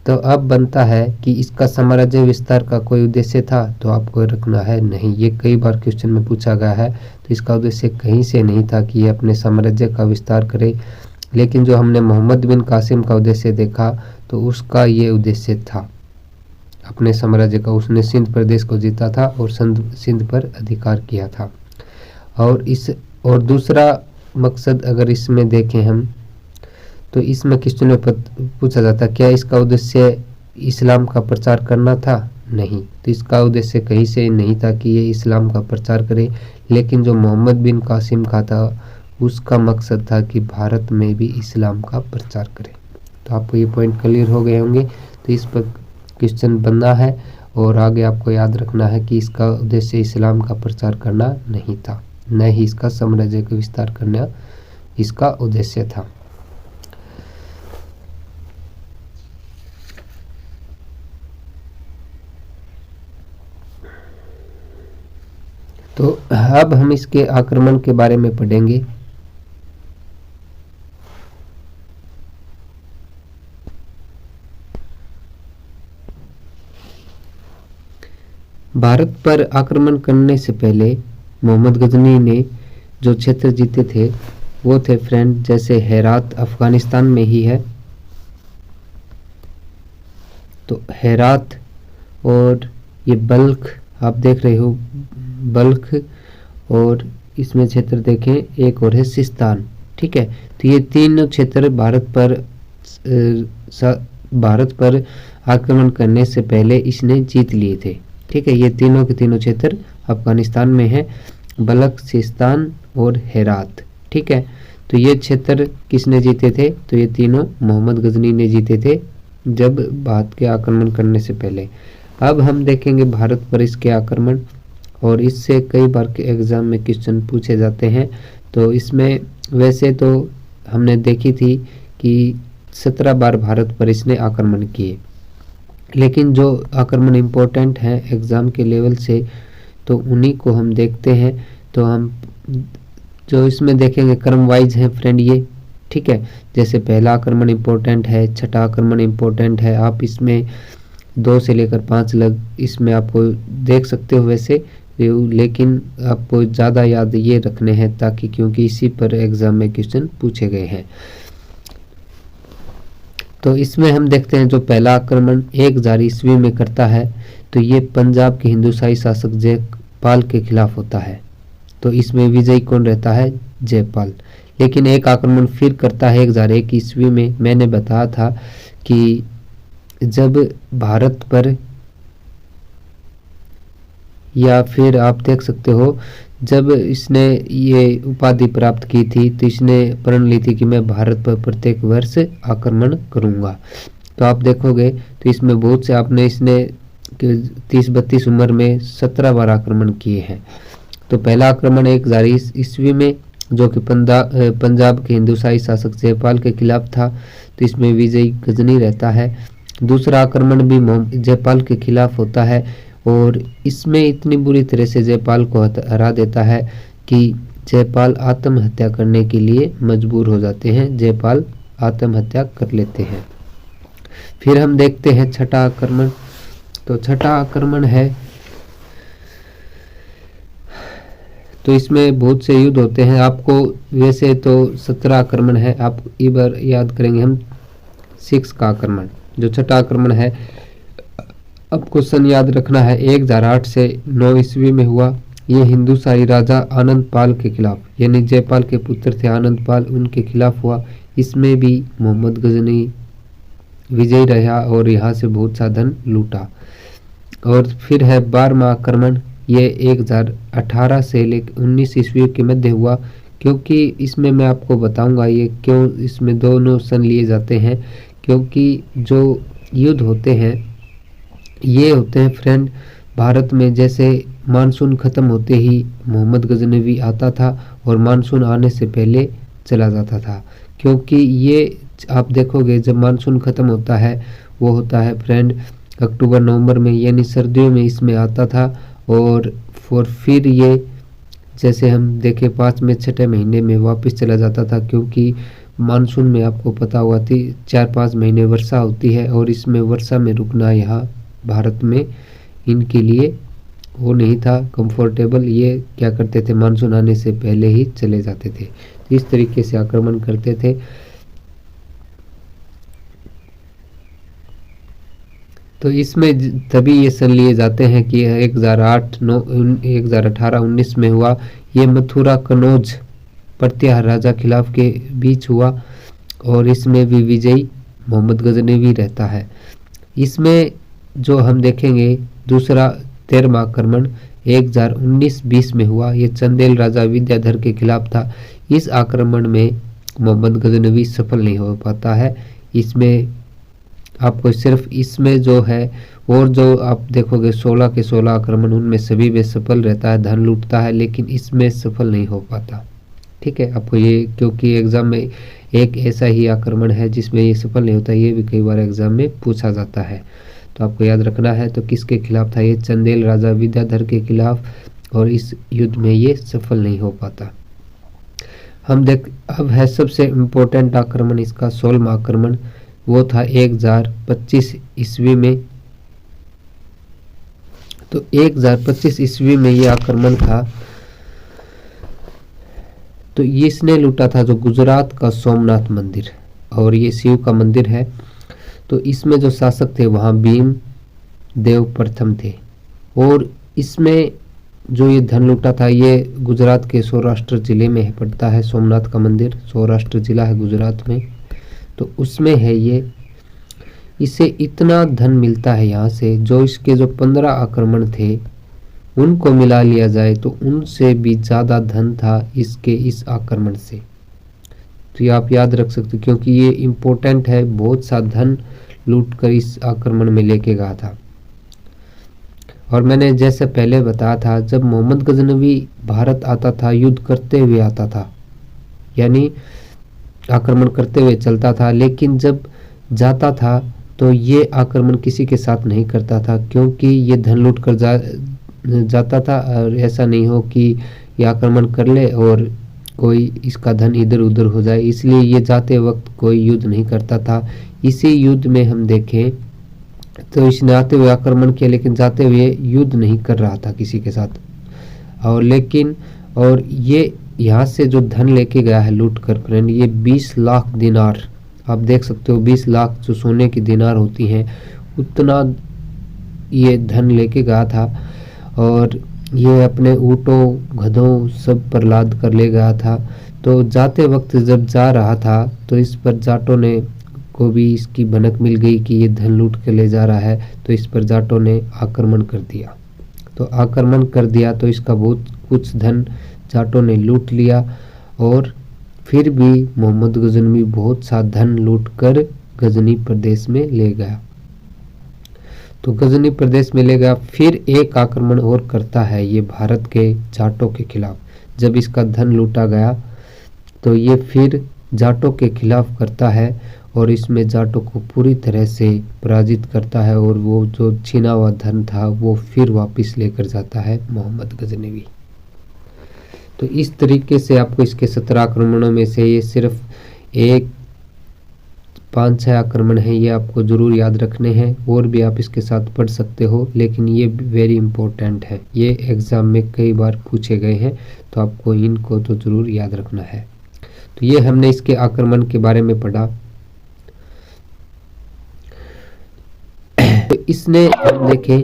तो अब बनता है कि इसका साम्राज्य विस्तार का कोई उद्देश्य था? तो आपको रखना है नहीं। ये कई बार क्वेश्चन में पूछा गया है। तो इसका उद्देश्य कहीं से नहीं था कि ये अपने साम्राज्य का विस्तार करे, लेकिन जो हमने मोहम्मद बिन कासिम का उद्देश्य देखा तो उसका ये उद्देश्य था अपने साम्राज्य का। उसने सिंध प्रदेश को जीता था और सिंध पर अधिकार किया था। और दूसरा मकसद अगर इसमें देखें हम, तो इसमें क्वेश्चन में पूछा जाता क्या इसका उद्देश्य इस्लाम का प्रचार करना था? नहीं। तो इसका उद्देश्य कहीं से नहीं था कि ये इस्लाम का प्रचार करे, लेकिन जो मोहम्मद बिन कासिम का था उसका मकसद था कि भारत में भी इस्लाम का प्रचार करे। तो आपको ये पॉइंट क्लियर हो गए होंगे। तो इस पर क्वेश्चन बनना है, और आगे आपको याद रखना है कि इसका उद्देश्य इस्लाम का प्रचार करना नहीं था, न ही इसका साम्राज्य का विस्तार करना इसका उद्देश्य था। तो अब हम इसके आक्रमण के बारे में पढ़ेंगे। भारत पर आक्रमण करने से पहले मोहम्मद गजनी ने जो क्षेत्र जीते थे वो थे फ्रेंड, जैसे हेरात अफगानिस्तान में ही है। तो हेरात और ये बल्ख आप देख रहे हो, बल्ख, और इसमें क्षेत्र देखें एक और है सिस्तान। ठीक है। तो ये तीनों क्षेत्र भारत पर आक्रमण करने से पहले इसने जीत लिए थे। ठीक है। ये तीनों के तीनों क्षेत्र अफगानिस्तान में है, बल्ख, सिस्तान और हेरात। ठीक है। तो ये क्षेत्र किसने जीते थे? तो ये तीनों मोहम्मद गजनी ने जीते थे जब भारत के आक्रमण करने से पहले। अब हम देखेंगे भारत पर इसके आक्रमण, और इससे कई बार के एग्जाम में क्वेश्चन पूछे जाते हैं। तो इसमें वैसे तो हमने देखी थी कि 17 बार भारत पर इसने आक्रमण किए, लेकिन जो आक्रमण इम्पोर्टेंट हैं एग्ज़ाम के लेवल से तो उन्हीं को हम देखते हैं। तो हम जो इसमें देखेंगे क्रम वाइज हैं फ्रेंड ये। ठीक है। जैसे पहला आक्रमण इम्पोर्टेंट है, छठा आक्रमण इम्पोर्टेंट है। आप इसमें 2 से लेकर 5 लग इसमें आपको देख सकते हो वैसे, लेकिन आपको ज़्यादा याद ये रखने हैं ताकि क्योंकि इसी पर एग्ज़ाम में क्वेश्चन पूछे गए हैं। तो इसमें हम देखते हैं जो पहला आक्रमण 1000 ईस्वी में करता है, तो ये पंजाब के हिंदुशाही शासक जयपाल के खिलाफ होता है। तो इसमें विजयी कौन रहता है? जयपाल। लेकिन एक आक्रमण फिर करता है 1001 ईस्वी में। मैंने बताया था कि जब भारत पर या फिर आप देख सकते हो जब इसने ये उपाधि प्राप्त की थी तो इसने प्रण ली थी कि मैं भारत पर प्रत्येक वर्ष आक्रमण करूंगा। तो आप देखोगे तो इसमें बहुत से आपने इसने 30-32 उम्र में 17 बार आक्रमण किए हैं। तो पहला आक्रमण 1020 ईस्वी में जो कि पंजाब के हिंदुशाही शासक जयपाल के खिलाफ था, तो इसमें विजयी गजनी रहता है। दूसरा आक्रमण भी जयपाल के खिलाफ होता है और इसमें इतनी बुरी तरह से जयपाल को हरा देता है कि जयपाल आत्महत्या करने के लिए मजबूर हो जाते हैं, जयपाल आत्महत्या कर लेते हैं। फिर हम देखते हैं छठा आक्रमण। तो छठा आक्रमण है, तो इसमें बहुत से युद्ध होते हैं। आपको वैसे तो 17 आक्रमण है, आप एक बार याद करेंगे हम 6 का आक्रमण। जो छठा आक्रमण है आपको सन याद रखना है 1008 से 9 ईस्वी में हुआ। ये हिंदुशाही राजा आनंद पाल के खिलाफ, यानी जयपाल के पुत्र थे आनंद पाल, उनके खिलाफ हुआ। इसमें भी मोहम्मद गजनी विजयी रहा और यहाँ से बहुत सा धन लूटा। और फिर है 12वां आक्रमण, ये 1018 से लेकर 19 ईस्वी के मध्य हुआ। क्योंकि इसमें मैं आपको बताऊंगा ये क्यों इसमें दोनों सन लिए जाते हैं, क्योंकि जो युद्ध होते हैं ये होते हैं फ्रेंड भारत में। जैसे मानसून ख़त्म होते ही मोहम्मद गजनवी आता था और मानसून आने से पहले चला जाता था। क्योंकि ये आप देखोगे जब मानसून ख़त्म होता है वो होता है फ्रेंड अक्टूबर नवंबर में, यानी सर्दियों में इसमें आता था। और फिर ये जैसे हम देखें 5वें 6ठे महीने में वापस चला जाता था। क्योंकि मानसून में आपको पता हुआ थी 4-5 महीने वर्षा होती है और इसमें वर्षा में रुकना यहाँ भारत में इनके लिए वो नहीं था कंफर्टेबल। ये क्या करते थे मानसून आने से पहले ही चले जाते थे, इस तरीके से आक्रमण करते थे। तो इसमें तभी ये सन लिए जाते हैं कि 1018-19 में हुआ। ये मथुरा कनौज प्रत्याहार राजा खिलाफ के बीच हुआ और इसमें भी विजयी मोहम्मद गजनवी रहता है। इसमें जो हम देखेंगे दूसरा 13वां आक्रमण 1019-20 में हुआ। ये चंदेल राजा विद्याधर के खिलाफ था। इस आक्रमण में मोहम्मद गजनवी सफल नहीं हो पाता है। इसमें आपको सिर्फ इसमें जो है और जो आप देखोगे 16 के 16 आक्रमण उनमें सभी में सफल रहता है, धन लूटता है, लेकिन इसमें सफल नहीं हो पाता। ठीक है, आपको ये क्योंकि एग्जाम में एक ऐसा ही आक्रमण है जिसमें ये सफल नहीं होता, ये भी कई बार एग्जाम में पूछा जाता है। तो आपको याद रखना है। तो किसके खिलाफ था ये? चंदेल राजा विद्याधर के खिलाफ, और इस युद्ध में ये सफल नहीं हो पाता। हम अब है सबसे इम्पोर्टेंट आक्रमण इसका 16वां आक्रमण, वो था 1025 ईस्वी में। तो 1025 ईस्वी में ये आक्रमण था। तो इसने लूटा था जो गुजरात का सोमनाथ मंदिर, और ये शिव का मंदिर है। तो इसमें जो शासक थे वहाँ भीम देव प्रथम थे, और इसमें जो ये धन लूटा था ये गुजरात के सौराष्ट्र जिले में पड़ता है। सोमनाथ का मंदिर सौराष्ट्र जिला है गुजरात में, तो उसमें है ये। इसे इतना धन मिलता है यहाँ से, जो इसके जो 15 आक्रमण थे उनको मिला लिया जाए तो उनसे भी ज़्यादा धन था इसके इस आक्रमण से। तो ये आप याद रख सकते हो क्योंकि ये इम्पोर्टेंट है। बहुत सा धन लूट कर इस आक्रमण में लेके गया था। और मैंने जैसे पहले बताया था, जब मोहम्मद गजनवी भारत आता था युद्ध करते हुए आता था, यानी आक्रमण करते हुए चलता था, लेकिन जब जाता था तो ये आक्रमण किसी के साथ नहीं करता था, क्योंकि ये धन लूट कर जाता था। और ऐसा नहीं हो कि ये आक्रमण कर ले और कोई इसका धन इधर उधर हो जाए, इसलिए ये जाते वक्त कोई युद्ध नहीं करता था। इसी युद्ध में हम देखें तो इसने आते हुए आक्रमण किया, लेकिन जाते हुए युद्ध नहीं कर रहा था किसी के साथ। और ये यहाँ से जो धन लेके गया है लूट कर फ्रेंड, ये 20 लाख दिनार, आप देख सकते हो 20 लाख जो सोने की दिनार होती हैं उतना ये धन लेके गया था। और ये अपने ऊँटों गधों सब पर लाद कर ले गया था। तो जाते वक्त जब जा रहा था तो इस पर जाटों ने को भी इसकी भनक मिल गई कि ये धन लूट के ले जा रहा है, तो इस पर जाटों ने आक्रमण कर दिया। तो आक्रमण कर दिया, तो इसका बहुत कुछ धन जाटों ने लूट लिया और फिर भी मोहम्मद गजनवी बहुत सा धन लूटकर गजनी प्रदेश में ले गया। तो गजनी प्रदेश में ले गया, फिर एक आक्रमण और करता है ये भारत के जाटों के खिलाफ। जब इसका धन लूटा गया तो ये फिर जाटों के खिलाफ करता है और इसमें जाटों को पूरी तरह से पराजित करता है और वो जो छीना हुआ धन था वो फिर वापस लेकर जाता है मोहम्मद गजनवी। तो इस तरीके से आपको इसके 17 आक्रमणों में से ये सिर्फ एक 5-6 आक्रमण हैं, ये आपको ज़रूर याद रखने हैं। और भी आप इसके साथ पढ़ सकते हो, लेकिन ये वेरी इंपॉर्टेंट है, ये एग्ज़ाम में कई बार पूछे गए हैं, तो आपको इनको तो ज़रूर याद रखना है। तो ये हमने इसके आक्रमण के बारे में पढ़ा। तो इसने हम देखें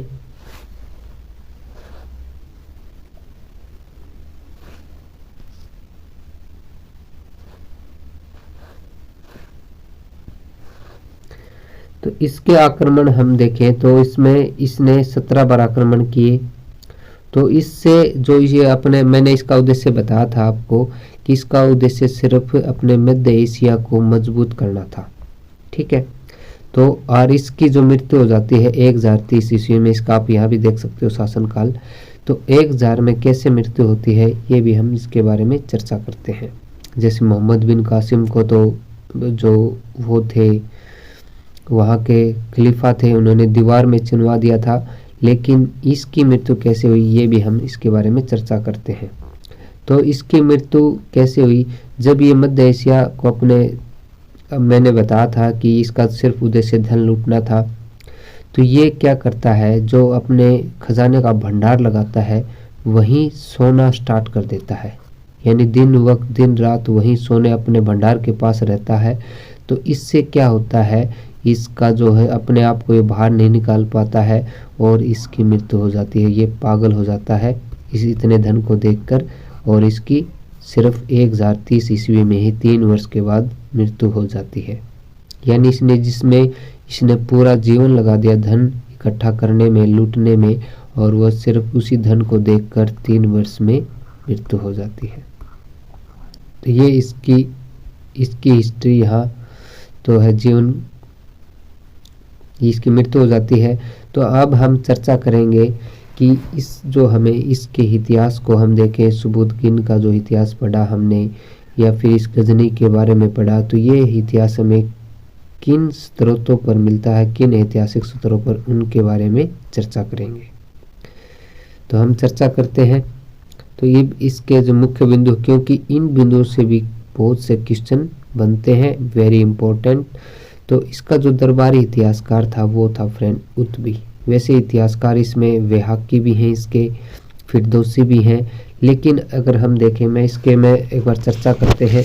तो इसके आक्रमण हम देखें तो इसमें इसने 17 बार आक्रमण किए। तो इससे जो ये अपने मैंने इसका उद्देश्य बताया था आपको कि इसका उद्देश्य सिर्फ अपने मध्य एशिया को मजबूत करना था, ठीक है। तो और इसकी जो मृत्यु हो जाती है 1030 ईस्वी में, इसका आप यहाँ भी देख सकते हो शासनकाल। तो 1000 में कैसे मृत्यु होती है ये भी हम इसके बारे में चर्चा करते हैं। जैसे मोहम्मद बिन कासिम को तो जो वो थे वहाँ के खलीफा थे, उन्होंने दीवार में चिनवा दिया था, लेकिन इसकी मृत्यु कैसे हुई ये भी हम इसके बारे में चर्चा करते हैं। तो इसकी मृत्यु कैसे हुई, जब ये मध्य एशिया को अपने, अब मैंने बताया था कि इसका सिर्फ उद्देश्य धन लूटना था, तो ये क्या करता है, जो अपने खजाने का भंडार लगाता है वहीं सोना स्टार्ट कर देता है, यानी दिन रात वहीं सोने अपने भंडार के पास रहता है। तो इससे क्या होता है, इसका जो है अपने आप को ये बाहर नहीं निकाल पाता है और इसकी मृत्यु हो जाती है। ये पागल हो जाता है इस इतने धन को देखकर और इसकी सिर्फ 1030 ईस्वी में ही 3 वर्ष के बाद मृत्यु हो जाती है। यानी इसने पूरा जीवन लगा दिया धन इकट्ठा करने में, लूटने में, और वह सिर्फ उसी धन को देखकर 3 वर्ष में मृत्यु हो जाती है। तो ये इसकी हिस्ट्री यहाँ तो है, जीवन इसकी मृत्यु हो जाती है। तो अब हम चर्चा करेंगे कि इस जो हमें इसके इतिहास को हम देखें, सुबुदकीन का जो इतिहास पढ़ा हमने या फिर इस गजनी के बारे में पढ़ा, तो ये इतिहास हमें किन स्रोतों पर मिलता है, किन ऐतिहासिक स्रोतों पर, उनके बारे में चर्चा करेंगे। तो हम चर्चा करते हैं। तो ये इसके जो मुख्य बिंदु, क्योंकि इन बिंदुओं से भी बहुत से क्वेश्चन बनते हैं, वेरी इंपॉर्टेंट। तो इसका जो दरबारी इतिहासकार था वो था फ्रेंड उत्बी। वैसे इतिहासकार इसमें वेहाकी भी हैं, इसके फिरदौसी भी हैं, लेकिन अगर हम देखें मैं एक बार चर्चा करते हैं,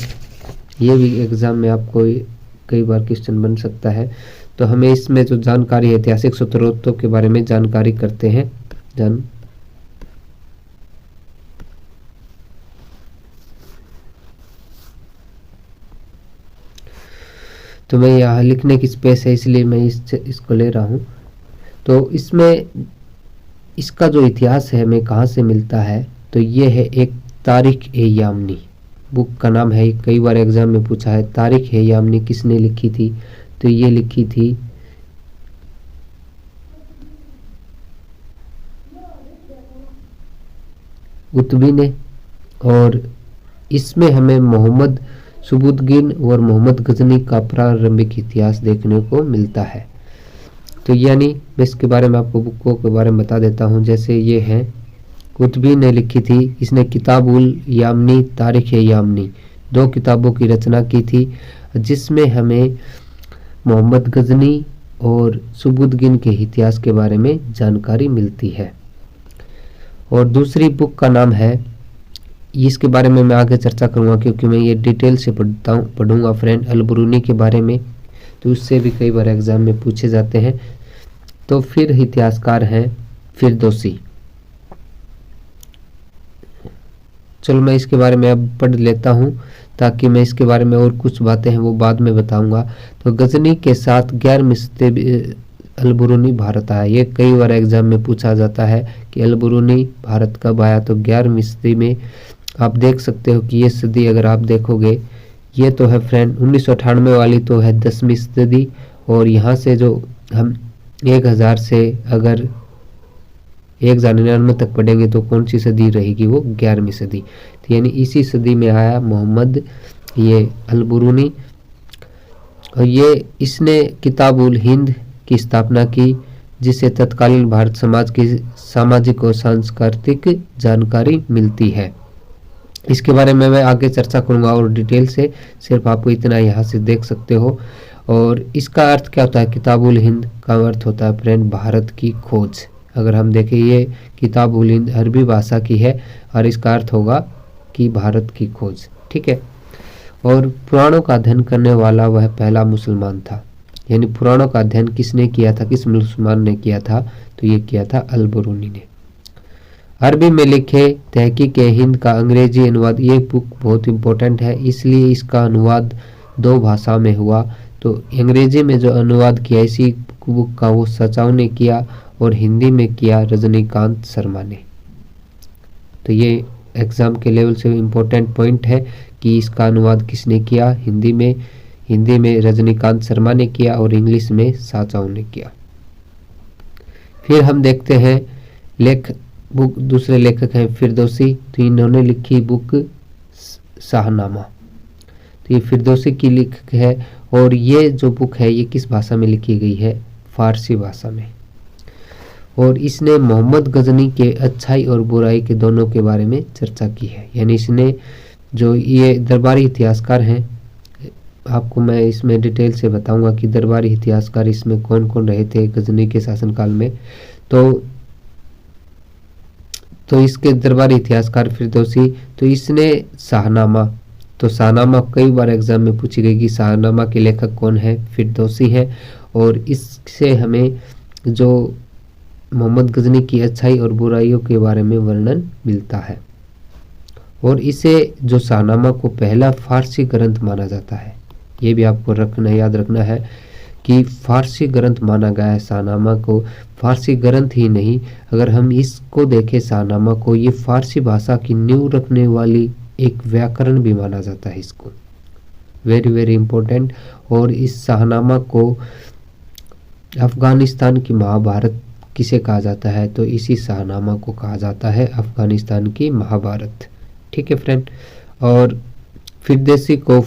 ये भी एग्ज़ाम में आपको कई बार क्वेश्चन बन सकता है। तो हमें इसमें जो जानकारी है ऐतिहासिक स्रोतों के बारे में जानकारी करते हैं। तो मैं यहाँ लिखने की स्पेस है इसलिए मैं इसको ले रहा हूँ। तो इसमें इसका जो इतिहास है हमें कहाँ से मिलता है, तो ये है एक तारीख-ए-यामनी बुक का नाम है। कई बार एग्जाम में पूछा है तारीख-ए-यामनी किसने लिखी थी, तो ये लिखी थी उत्बी ने। और इसमें हमें मोहम्मद सुबुदकीन और मोहम्मद गजनी का प्रारंभिक इतिहास देखने को मिलता है। तो यानी मैं इसके बारे में आपको बुकों के बारे में बता देता हूँ। जैसे ये है, उत्बी ने लिखी थी, इसने किताबुल यामनी, तारीख-ए-यामनी 2 किताबों की रचना की थी, जिसमें हमें मोहम्मद गजनी और सुबुदकीन के इतिहास के बारे में जानकारी मिलती है। और दूसरी बुक का नाम है, इसके बारे में मैं आगे चर्चा करूंगा क्योंकि मैं ये डिटेल से पढ़ूंगा फ्रेंड, अल-बरूनी के बारे में, तो उससे भी कई बार एग्जाम में पूछे जाते हैं। तो फिर इतिहासकार हैं फिरदौसी। चलो मैं इसके बारे में अब पढ़ लेता हूँ ताकि मैं इसके बारे में और कुछ बातें हैं वो बाद में बताऊंगा। तो गजनी के साथ अलबरूनी भारत आया। ये कई बार एग्जाम में पूछा जाता है कि अलबरूनी भारत कब आया, तो 11वीं सदी में। आप देख सकते हो कि ये सदी अगर आप देखोगे, ये तो है फ्रेंड 1998 वाली तो है 10वीं सदी, और यहाँ से जो हम 1000 से अगर 1099 तक पढ़ेंगे तो कौन सी सदी रहेगी, वो 11वीं सदी। तो यानी इसी सदी में आया मोहम्मद ये अलबरूनी, और ये इसने किताब उल हिंद की स्थापना की, जिससे तत्कालीन भारत समाज की सामाजिक और सांस्कृतिक जानकारी मिलती है। इसके बारे में मैं आगे चर्चा करूंगा और डिटेल से, सिर्फ आपको इतना यहाँ से देख सकते हो। और इसका अर्थ क्या होता है, किताब उल हिंद का अर्थ होता है फ्रेंड भारत की खोज। अगर हम देखें, ये किताब उल हिंद अरबी भाषा की है और इसका अर्थ होगा कि भारत की खोज, ठीक है। और पुराणों का अध्ययन करने वाला वह पहला मुसलमान था। यानी पुराणों का अध्ययन किसने किया था, किस मुसलमान ने किया था, तो ये किया था अलबरूनी ने। अरबी में लिखे तहकीक हिंद का अंग्रेजी अनुवाद, ये बुक बहुत इंपॉर्टेंट है, इसलिए इसका अनुवाद 2 भाषा में हुआ। तो अंग्रेजी में जो अनुवाद किया इसी बुक का वो सचाऊ ने किया, और हिंदी में किया रजनीकांत शर्मा ने। तो ये एग्जाम के लेवल से इम्पोर्टेंट पॉइंट है कि इसका अनुवाद किसने किया, हिंदी में रजनीकांत शर्मा ने किया और इंग्लिश में साचाऊ ने किया। फिर हम देखते हैं बुक दूसरे लेखक हैं फिरदौसी, तो इन्होंने लिखी बुक शाहनामा। तो ये फिरदौसी की लेखक है, और ये जो बुक है ये किस भाषा में लिखी गई है, फारसी भाषा में। और इसने मोहम्मद गजनी के अच्छाई और बुराई के दोनों के बारे में चर्चा की है। यानी इसने जो ये दरबारी इतिहासकार हैं, आपको मैं इसमें डिटेल से बताऊंगा कि दरबारी इतिहासकार इसमें कौन कौन रहे थे गजनी के शासनकाल में। तो इसके दरबारी इतिहासकार फिरदौसी, तो इसने शाहनामा, तो शाहनामा कई बार एग्जाम में पूछी गई कि शाहनामा के लेखक कौन है, फिरदौसी है। और इससे हमें जो मोहम्मद गजनी की अच्छाई और बुराइयों के बारे में वर्णन मिलता है। और इसे जो शाहनामा को पहला फारसी ग्रंथ माना जाता है, ये भी आपको याद रखना है कि फारसी ग्रंथ माना गया है शाहनामा को। फारसी ग्रंथ ही नहीं, अगर हम इसको देखें शाहनामा को, ये फारसी भाषा की नींव रखने वाली एक व्याकरण भी माना जाता है इसको, वेरी वेरी इंपॉर्टेंट। और इस शाहनामा को अफगानिस्तान की महाभारत किसे कहा जाता है, तो इसी शाहनामा को कहा जाता है अफगानिस्तान की महाभारत, ठीक है फ्रेंड। और फिरदौसी को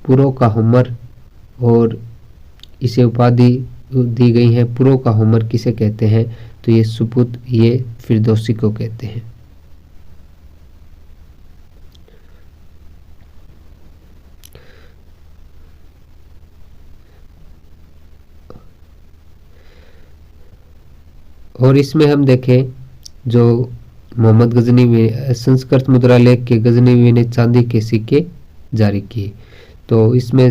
पुरो का हुमर, और इसे उपाधि दी गई है। पुरो का हुमर किसे कहते हैं, तो ये सुपुत ये फिरदौसी को कहते हैं। और इसमें हम देखें जो मोहम्मद गजनी में संस्कृत मुद्रा लेख के गजनी ने चांदी के सिक्के जारी किए। तो इसमें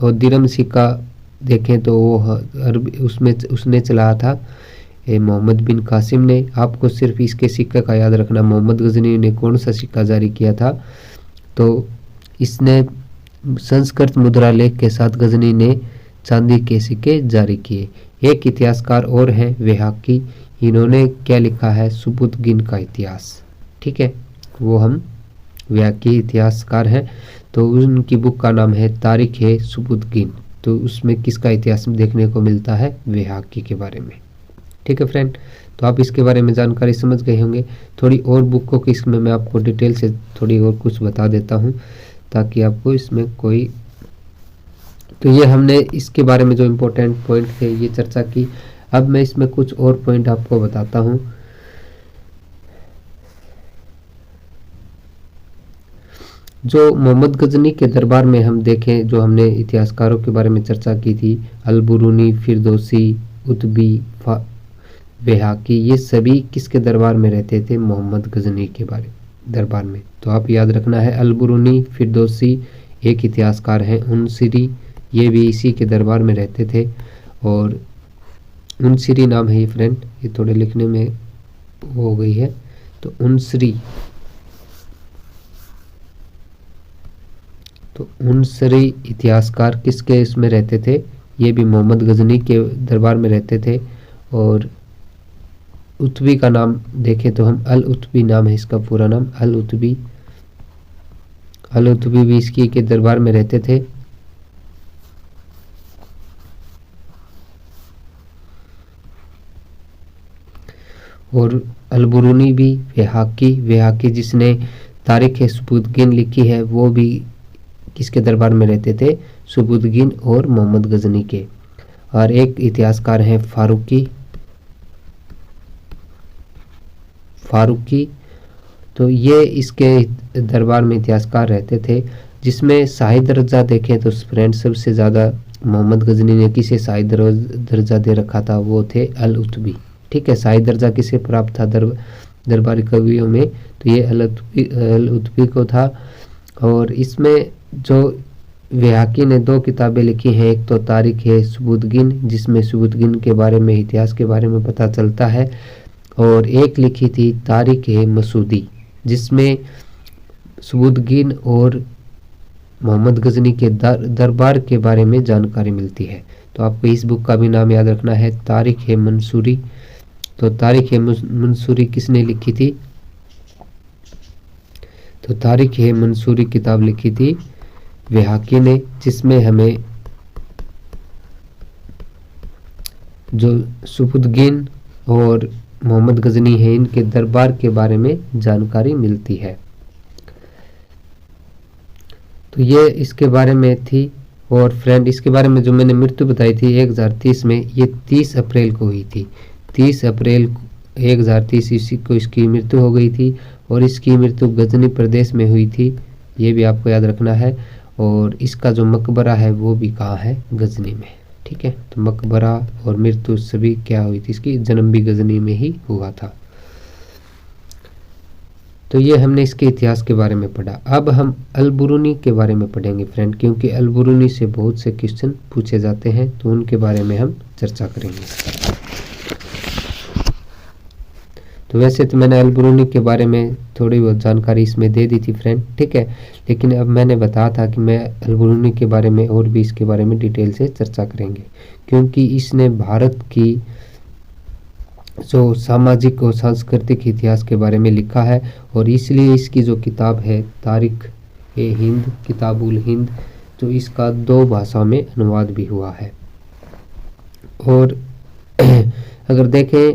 और दिरहम सिक्का देखें तो वो उसमें उसने चलाया था मोहम्मद बिन कासिम ने। आपको सिर्फ इसके सिक्के का याद रखना, मोहम्मद गजनी ने कौन सा सिक्का जारी किया था, तो इसने संस्कृत मुद्रा लेख के साथ गजनी ने चांदी के सिक्के जारी किए। एक इतिहासकार और हैं वेहाकी, इन्होंने क्या लिखा है, सुपुतगिन का इतिहास, ठीक है, वो हम वेहाकी इतिहासकार हैं। तो उनकी बुक का नाम है तारीख है सुपुतगिन। तो उसमें किसका इतिहास देखने को मिलता है, वेहाकी के बारे में, ठीक है फ्रेंड। तो आप इसके बारे में जानकारी समझ गए होंगे। थोड़ी और बुकों की इसमें मैं आपको डिटेल से थोड़ी और कुछ बता देता हूँ ताकि आपको इसमें कोई, तो ये हमने इसके बारे में जो इम्पोर्टेंट पॉइंट थे ये चर्चा की। अब मैं इसमें कुछ और पॉइंट आपको बताता हूँ। जो मोहम्मद गजनी के दरबार में हम देखें, जो हमने इतिहासकारों के बारे में चर्चा की थी, अलबरूनी, फिरदौसी, उतबी, वेहाकी, ये सभी किसके दरबार में रहते थे, मोहम्मद गजनी के दरबार में। तो आप याद रखना है अलबरूनी, फिरदौसी, एक इतिहासकार हैं उनसिरी, ये भी इसी के दरबार में रहते थे। और उनसिरी नाम है ये फ्रेंड, ये थोड़े लिखने में हो गई है, तो उनसरी, तो उनसरी इतिहासकार किसके इसमें रहते थे, ये भी मोहम्मद गजनी के दरबार में रहते थे। और उत्बी का नाम देखें तो हम अल उत्बी नाम है इसका पूरा नाम, अल उत्बी भी इसकी के दरबार में रहते थे। और अलबरूनी भी, वेहाकी जिसने तारीख सुबुद्दीन लिखी है वो भी किसके दरबार में रहते थे, सुबुद्दीन और मोहम्मद गजनी के। और एक इतिहासकार हैं फारूकी, तो ये इसके दरबार में इतिहासकार रहते थे। जिसमें शाही दर्जा देखें तो फ्रेंड सबसे ज़्यादा मोहम्मद गजनी ने किसे शाही दर्जा दे रखा था, वो थे अल उत्बी। ठीक है, शाही दर्जा किसे प्राप्त था दरबारी कवियों में, तो ये अल उत्बी को था। और इसमें जो वेहाकी ने 2 किताबें लिखी हैं, एक तो तारीख है सुबुद्दीन जिसमें सुबुद्दीन के बारे में, इतिहास के बारे में पता चलता है, और एक लिखी थी तारीख है मसूदी जिसमें सुबुद्दीन और मोहम्मद गजनी के दरबार के बारे में जानकारी मिलती है। तो आपको इस बुक का भी नाम याद रखना है, तारीख है मंसूरी। तो तारीख है मंसूरी किसने लिखी थी, तो तारीख है मंसूरी किताब लिखी थी वेहाकी ने, जिसमें हमें जो सुबुद्दीन और मोहम्मद गजनी है इनके दरबार के बारे में जानकारी मिलती है। तो ये इसके बारे में थी। और फ्रेंड इसके बारे में जो मैंने मृत्यु बताई थी 1030 में, ये 30 अप्रैल को हुई थी। 30 अप्रैल 1030 ईस्वी को इसकी मृत्यु हो गई थी। और इसकी मृत्यु गजनी प्रदेश में हुई थी, ये भी आपको याद रखना है। और इसका जो मकबरा है वो भी कहाँ है, गजनी में। ठीक है, तो मकबरा और मृत्यु सभी क्या हुई थी, इसकी जन्म भी गजनी में ही हुआ था। तो ये हमने इसके इतिहास के बारे में पढ़ा। अब हम अलबरूनी के बारे में पढ़ेंगे फ्रेंड, क्योंकि अलबरूनी से बहुत से क्वेश्चन पूछे जाते हैं, तो उनके बारे में हम चर्चा करेंगे। तो वैसे तो मैंने अलबरूनी के बारे में थोड़ी बहुत जानकारी इसमें दे दी थी फ्रेंड, ठीक है, लेकिन अब मैंने बताया था कि मैं अलबरूनी के बारे में और भी इसके बारे में डिटेल से चर्चा करेंगे, क्योंकि इसने भारत की जो सामाजिक और सांस्कृतिक इतिहास के बारे में लिखा है। और इसलिए इसकी जो किताब है तारीख ए हिंद, किताबुल हिंद, तो इसका 2 भाषाओं में अनुवाद भी हुआ है। और अगर देखें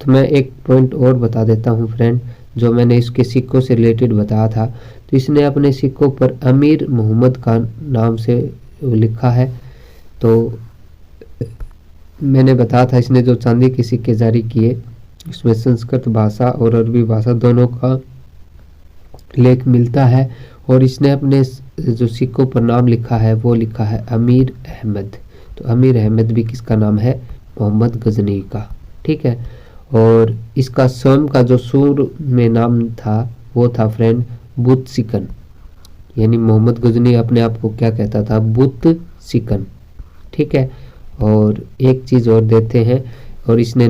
तो मैं एक पॉइंट और बता देता हूँ फ्रेंड, जो मैंने इसके सिक्कों से रिलेटेड बताया था। तो इसने अपने सिक्कों पर अमीर मोहम्मद का नाम से लिखा है। तो मैंने बताया था इसने जो चांदी के सिक्के जारी किए उसमें संस्कृत भाषा और अरबी भाषा दोनों का लेख मिलता है। और इसने अपने जो सिक्कों पर नाम लिखा है वो लिखा है अमीर अहमद। तो अमीर अहमद भी किसका नाम है, मोहम्मद गजनी का। ठीक है, और इसका स्वयं का जो सूर में नाम था वो था फ्रेंड बुत सिकन, यानी मोहम्मद गजनी अपने आप को क्या कहता था, बुत सिकन। ठीक है, और एक चीज़ और देते हैं, और इसने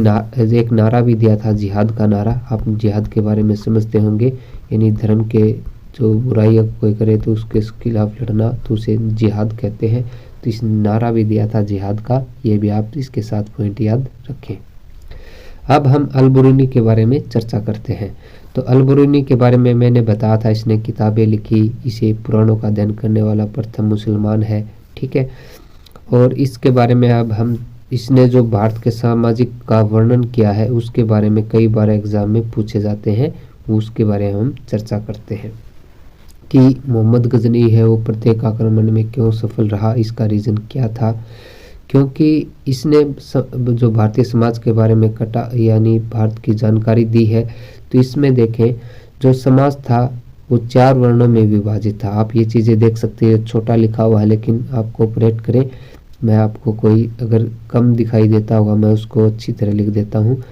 एक नारा भी दिया था, जिहाद का नारा। आप जिहाद के बारे में समझते होंगे, यानी धर्म के जो बुराई कोई करे तो उसके खिलाफ लड़ना, तो उसे जिहाद कहते हैं। तो इसने नारा भी दिया था जिहाद का, ये भी आप इसके साथ पॉइंट याद रखें। अब हम अलबरूनी के बारे में चर्चा करते हैं। तो अलबरूनी के बारे में मैंने बताया था, इसने किताबें लिखी, इसे पुराणों का अध्ययन करने वाला प्रथम मुसलमान है। ठीक है, और इसके बारे में अब हम इसने जो भारत के सामाजिक का वर्णन किया है उसके बारे में कई बार एग्जाम में पूछे जाते हैं, उसके बारे में हम चर्चा करते हैं कि मोहम्मद गजनी है वो प्रत्येक आक्रमण में क्यों सफल रहा, इसका रीज़न क्या था। क्योंकि इसने जो भारतीय समाज के बारे में यानी भारत की जानकारी दी है। तो इसमें देखें जो समाज था वो 4 वर्णों में विभाजित था। आप ये चीज़ें देख सकते हैं, छोटा लिखा हुआ है लेकिन आप कोऑपरेट करें, मैं आपको कोई अगर कम दिखाई देता होगा मैं उसको अच्छी तरह लिख देता हूँ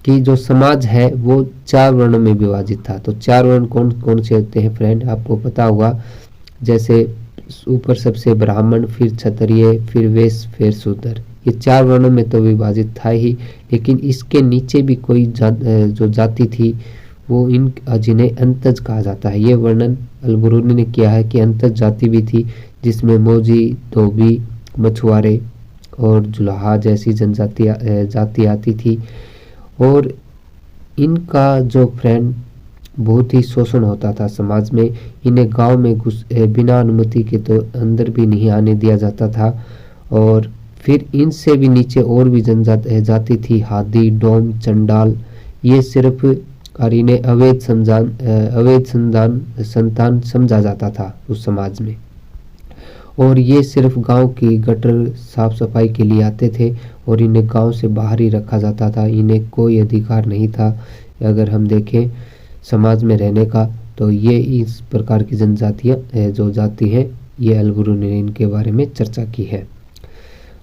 कि जो समाज है वो 4 वर्णों में विभाजित था। तो 4 वर्ण कौन कौन से होते हैं फ्रेंड, आपको पता होगा, जैसे ऊपर सबसे ब्राह्मण, फिर क्षत्रिय, फिर वैश्य, फिर शूद्र। ये 4 वर्णों में तो विभाजित था ही, लेकिन इसके नीचे भी कोई जो जाति थी वो जिन्हें अंतज कहा जाता है। ये वर्णन अलबरूनी ने किया है कि अंतज जाति भी थी, जिसमें मौजी, धोबी, मछुआरे और जुलाहा जैसी जाति आती थी, और इनका जो फ्रेंड बहुत ही शोषण होता था समाज में। इन्हें गांव में बिना अनुमति के तो अंदर भी नहीं आने दिया जाता था। और फिर इनसे भी नीचे और भी जाति थी, हादी, डोम, चंडाल। ये सिर्फ और इन्हें अवैध संतान समझा जाता था उस समाज में, और ये सिर्फ गांव की गटर साफ सफाई के लिए आते थे और इन्हें गांव से बाहर ही रखा जाता था। इन्हें कोई अधिकार नहीं था अगर हम देखें समाज में रहने का। तो ये इस प्रकार की जनजातियाँ जो जाति हैं, ये अल-बुरूनी ने इनके बारे में चर्चा की है।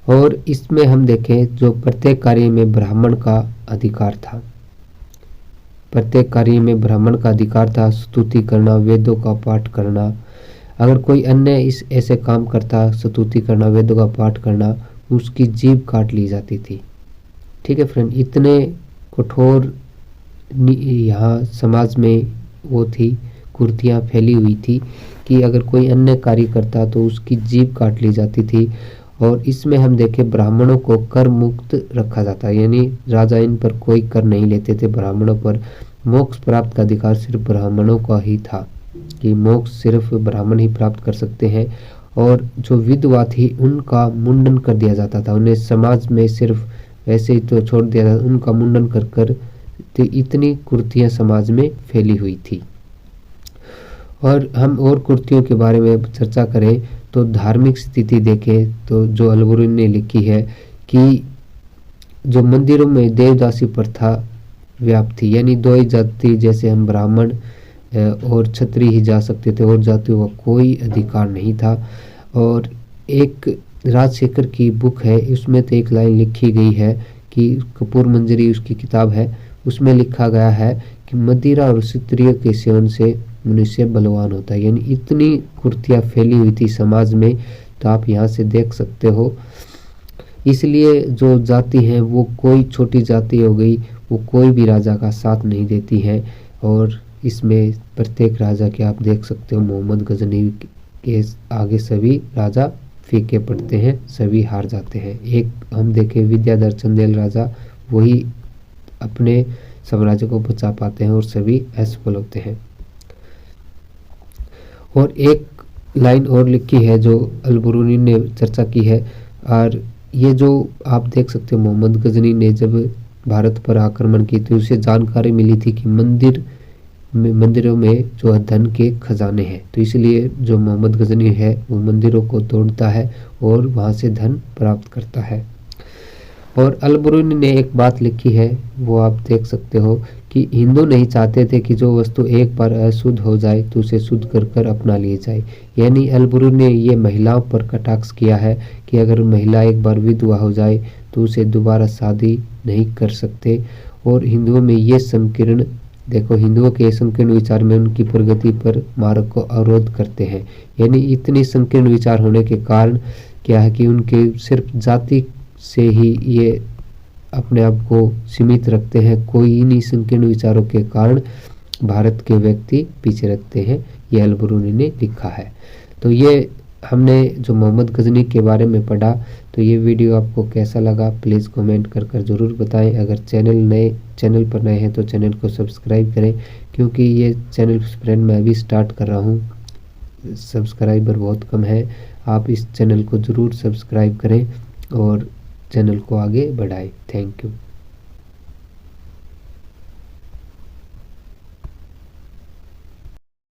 और इसमें हम देखें जो प्रत्येक कार्य में ब्राह्मण का अधिकार था, प्रत्येक कार्य में ब्राह्मण का अधिकार था। स्तुति करना, वेदों का पाठ करना, अगर कोई अन्य इस ऐसे काम करता, स्तुति करना, वेदों का पाठ करना, उसकी जीभ काट ली जाती थी। ठीक है फ्रेंड, इतने कठोर यहाँ समाज में वो थी, कुर्तियाँ फैली हुई थी कि अगर कोई अन्य कार्य करता तो उसकी जीभ काट ली जाती थी। और इसमें हम देखें ब्राह्मणों को कर मुक्त रखा जाता है, यानी राजा इन पर कोई कर नहीं लेते थे। ब्राह्मणों पर मोक्ष प्राप्त का अधिकार सिर्फ ब्राह्मणों का ही था, कि मोक्ष सिर्फ ब्राह्मण ही प्राप्त कर सकते हैं। और जो विधवा थी उनका मुंडन कर दिया जाता था, उन्हें समाज में सिर्फ ऐसे ही तो छोड़ दिया जाता, उनका मुंडन कर कर। तो इतनी कुर्तियाँ समाज में फैली हुई थी। और हम और कुर्तियों के बारे में चर्चा करें तो धार्मिक स्थिति देखें तो जो अल-बुरूनी ने लिखी है कि जो मंदिरों में देवदासी प्रथा व्याप्त थी, यानी दो ही जाति, जैसे हम ब्राह्मण और क्षत्रिय ही जा सकते थे, और जातियों का कोई अधिकार नहीं था। और एक राजशेखर की बुक है, उसमें तो एक लाइन लिखी गई है कि कपूर मंजरी उसकी किताब है, उसमें लिखा गया है कि मदिरा और स्त्रियों के सेवन से मनुष्य बलवान होता है। यानी इतनी कुर्तियाँ फैली हुई थी समाज में, तो आप यहाँ से देख सकते हो। इसलिए जो जाति है वो कोई छोटी जाति हो गई, वो कोई भी राजा का साथ नहीं देती है। और इसमें प्रत्येक राजा के आप देख सकते हो, मोहम्मद गजनी के आगे सभी राजा फीके पड़ते हैं, सभी हार जाते हैं। एक हम देखें विद्याधर चंदेल राजा, वही अपने साम्राज्य को बचा पाते हैं और सभी असफल होते हैं। और एक लाइन और लिखी है जो अल-बुरूनी ने चर्चा की है, और ये जो आप देख सकते हो मोहम्मद गजनी ने जब भारत पर आक्रमण की तो उसे जानकारी मिली थी कि मंदिरों में जो धन के खजाने हैं, तो इसलिए जो मोहम्मद गजनी है वो मंदिरों को तोड़ता है और वहाँ से धन प्राप्त करता है। और अल-बुरूनी ने एक बात लिखी है, वो आप देख सकते हो कि हिंदू नहीं चाहते थे कि जो वस्तु एक बार अशुद्ध हो जाए तो उसे शुद्ध कर कर अपना लिए जाए। यानी अल-बुरूनी ने ये महिलाओं पर कटाक्ष किया है कि अगर महिला एक बार विधवा हो जाए तो उसे दोबारा शादी नहीं कर सकते। और हिंदुओं में ये संकीर्ण देखो, हिंदुओं के संकीर्ण विचार में उनकी प्रगति पर मार्ग को अवरोध करते हैं। यानी इतनी संकीर्ण विचार होने के कारण क्या है कि उनके सिर्फ जाति से ही ये अपने आप को सीमित रखते हैं, कोई इन्हीं संकीर्ण विचारों के कारण भारत के व्यक्ति पीछे रखते हैं। ये अल-बुरूनी ने लिखा है। तो ये हमने जो मोहम्मद गजनी के बारे में पढ़ा, तो ये वीडियो आपको कैसा लगा प्लीज़ कमेंट कर कर ज़रूर बताएं। अगर चैनल पर नए हैं तो चैनल को सब्सक्राइब करें, क्योंकि ये चैनल फ्रेंड मैं अभी स्टार्ट कर रहा हूँ, सब्सक्राइबर बहुत कम है। आप इस चैनल को ज़रूर सब्सक्राइब करें और चैनल को आगे बढ़ाएं। Thank you.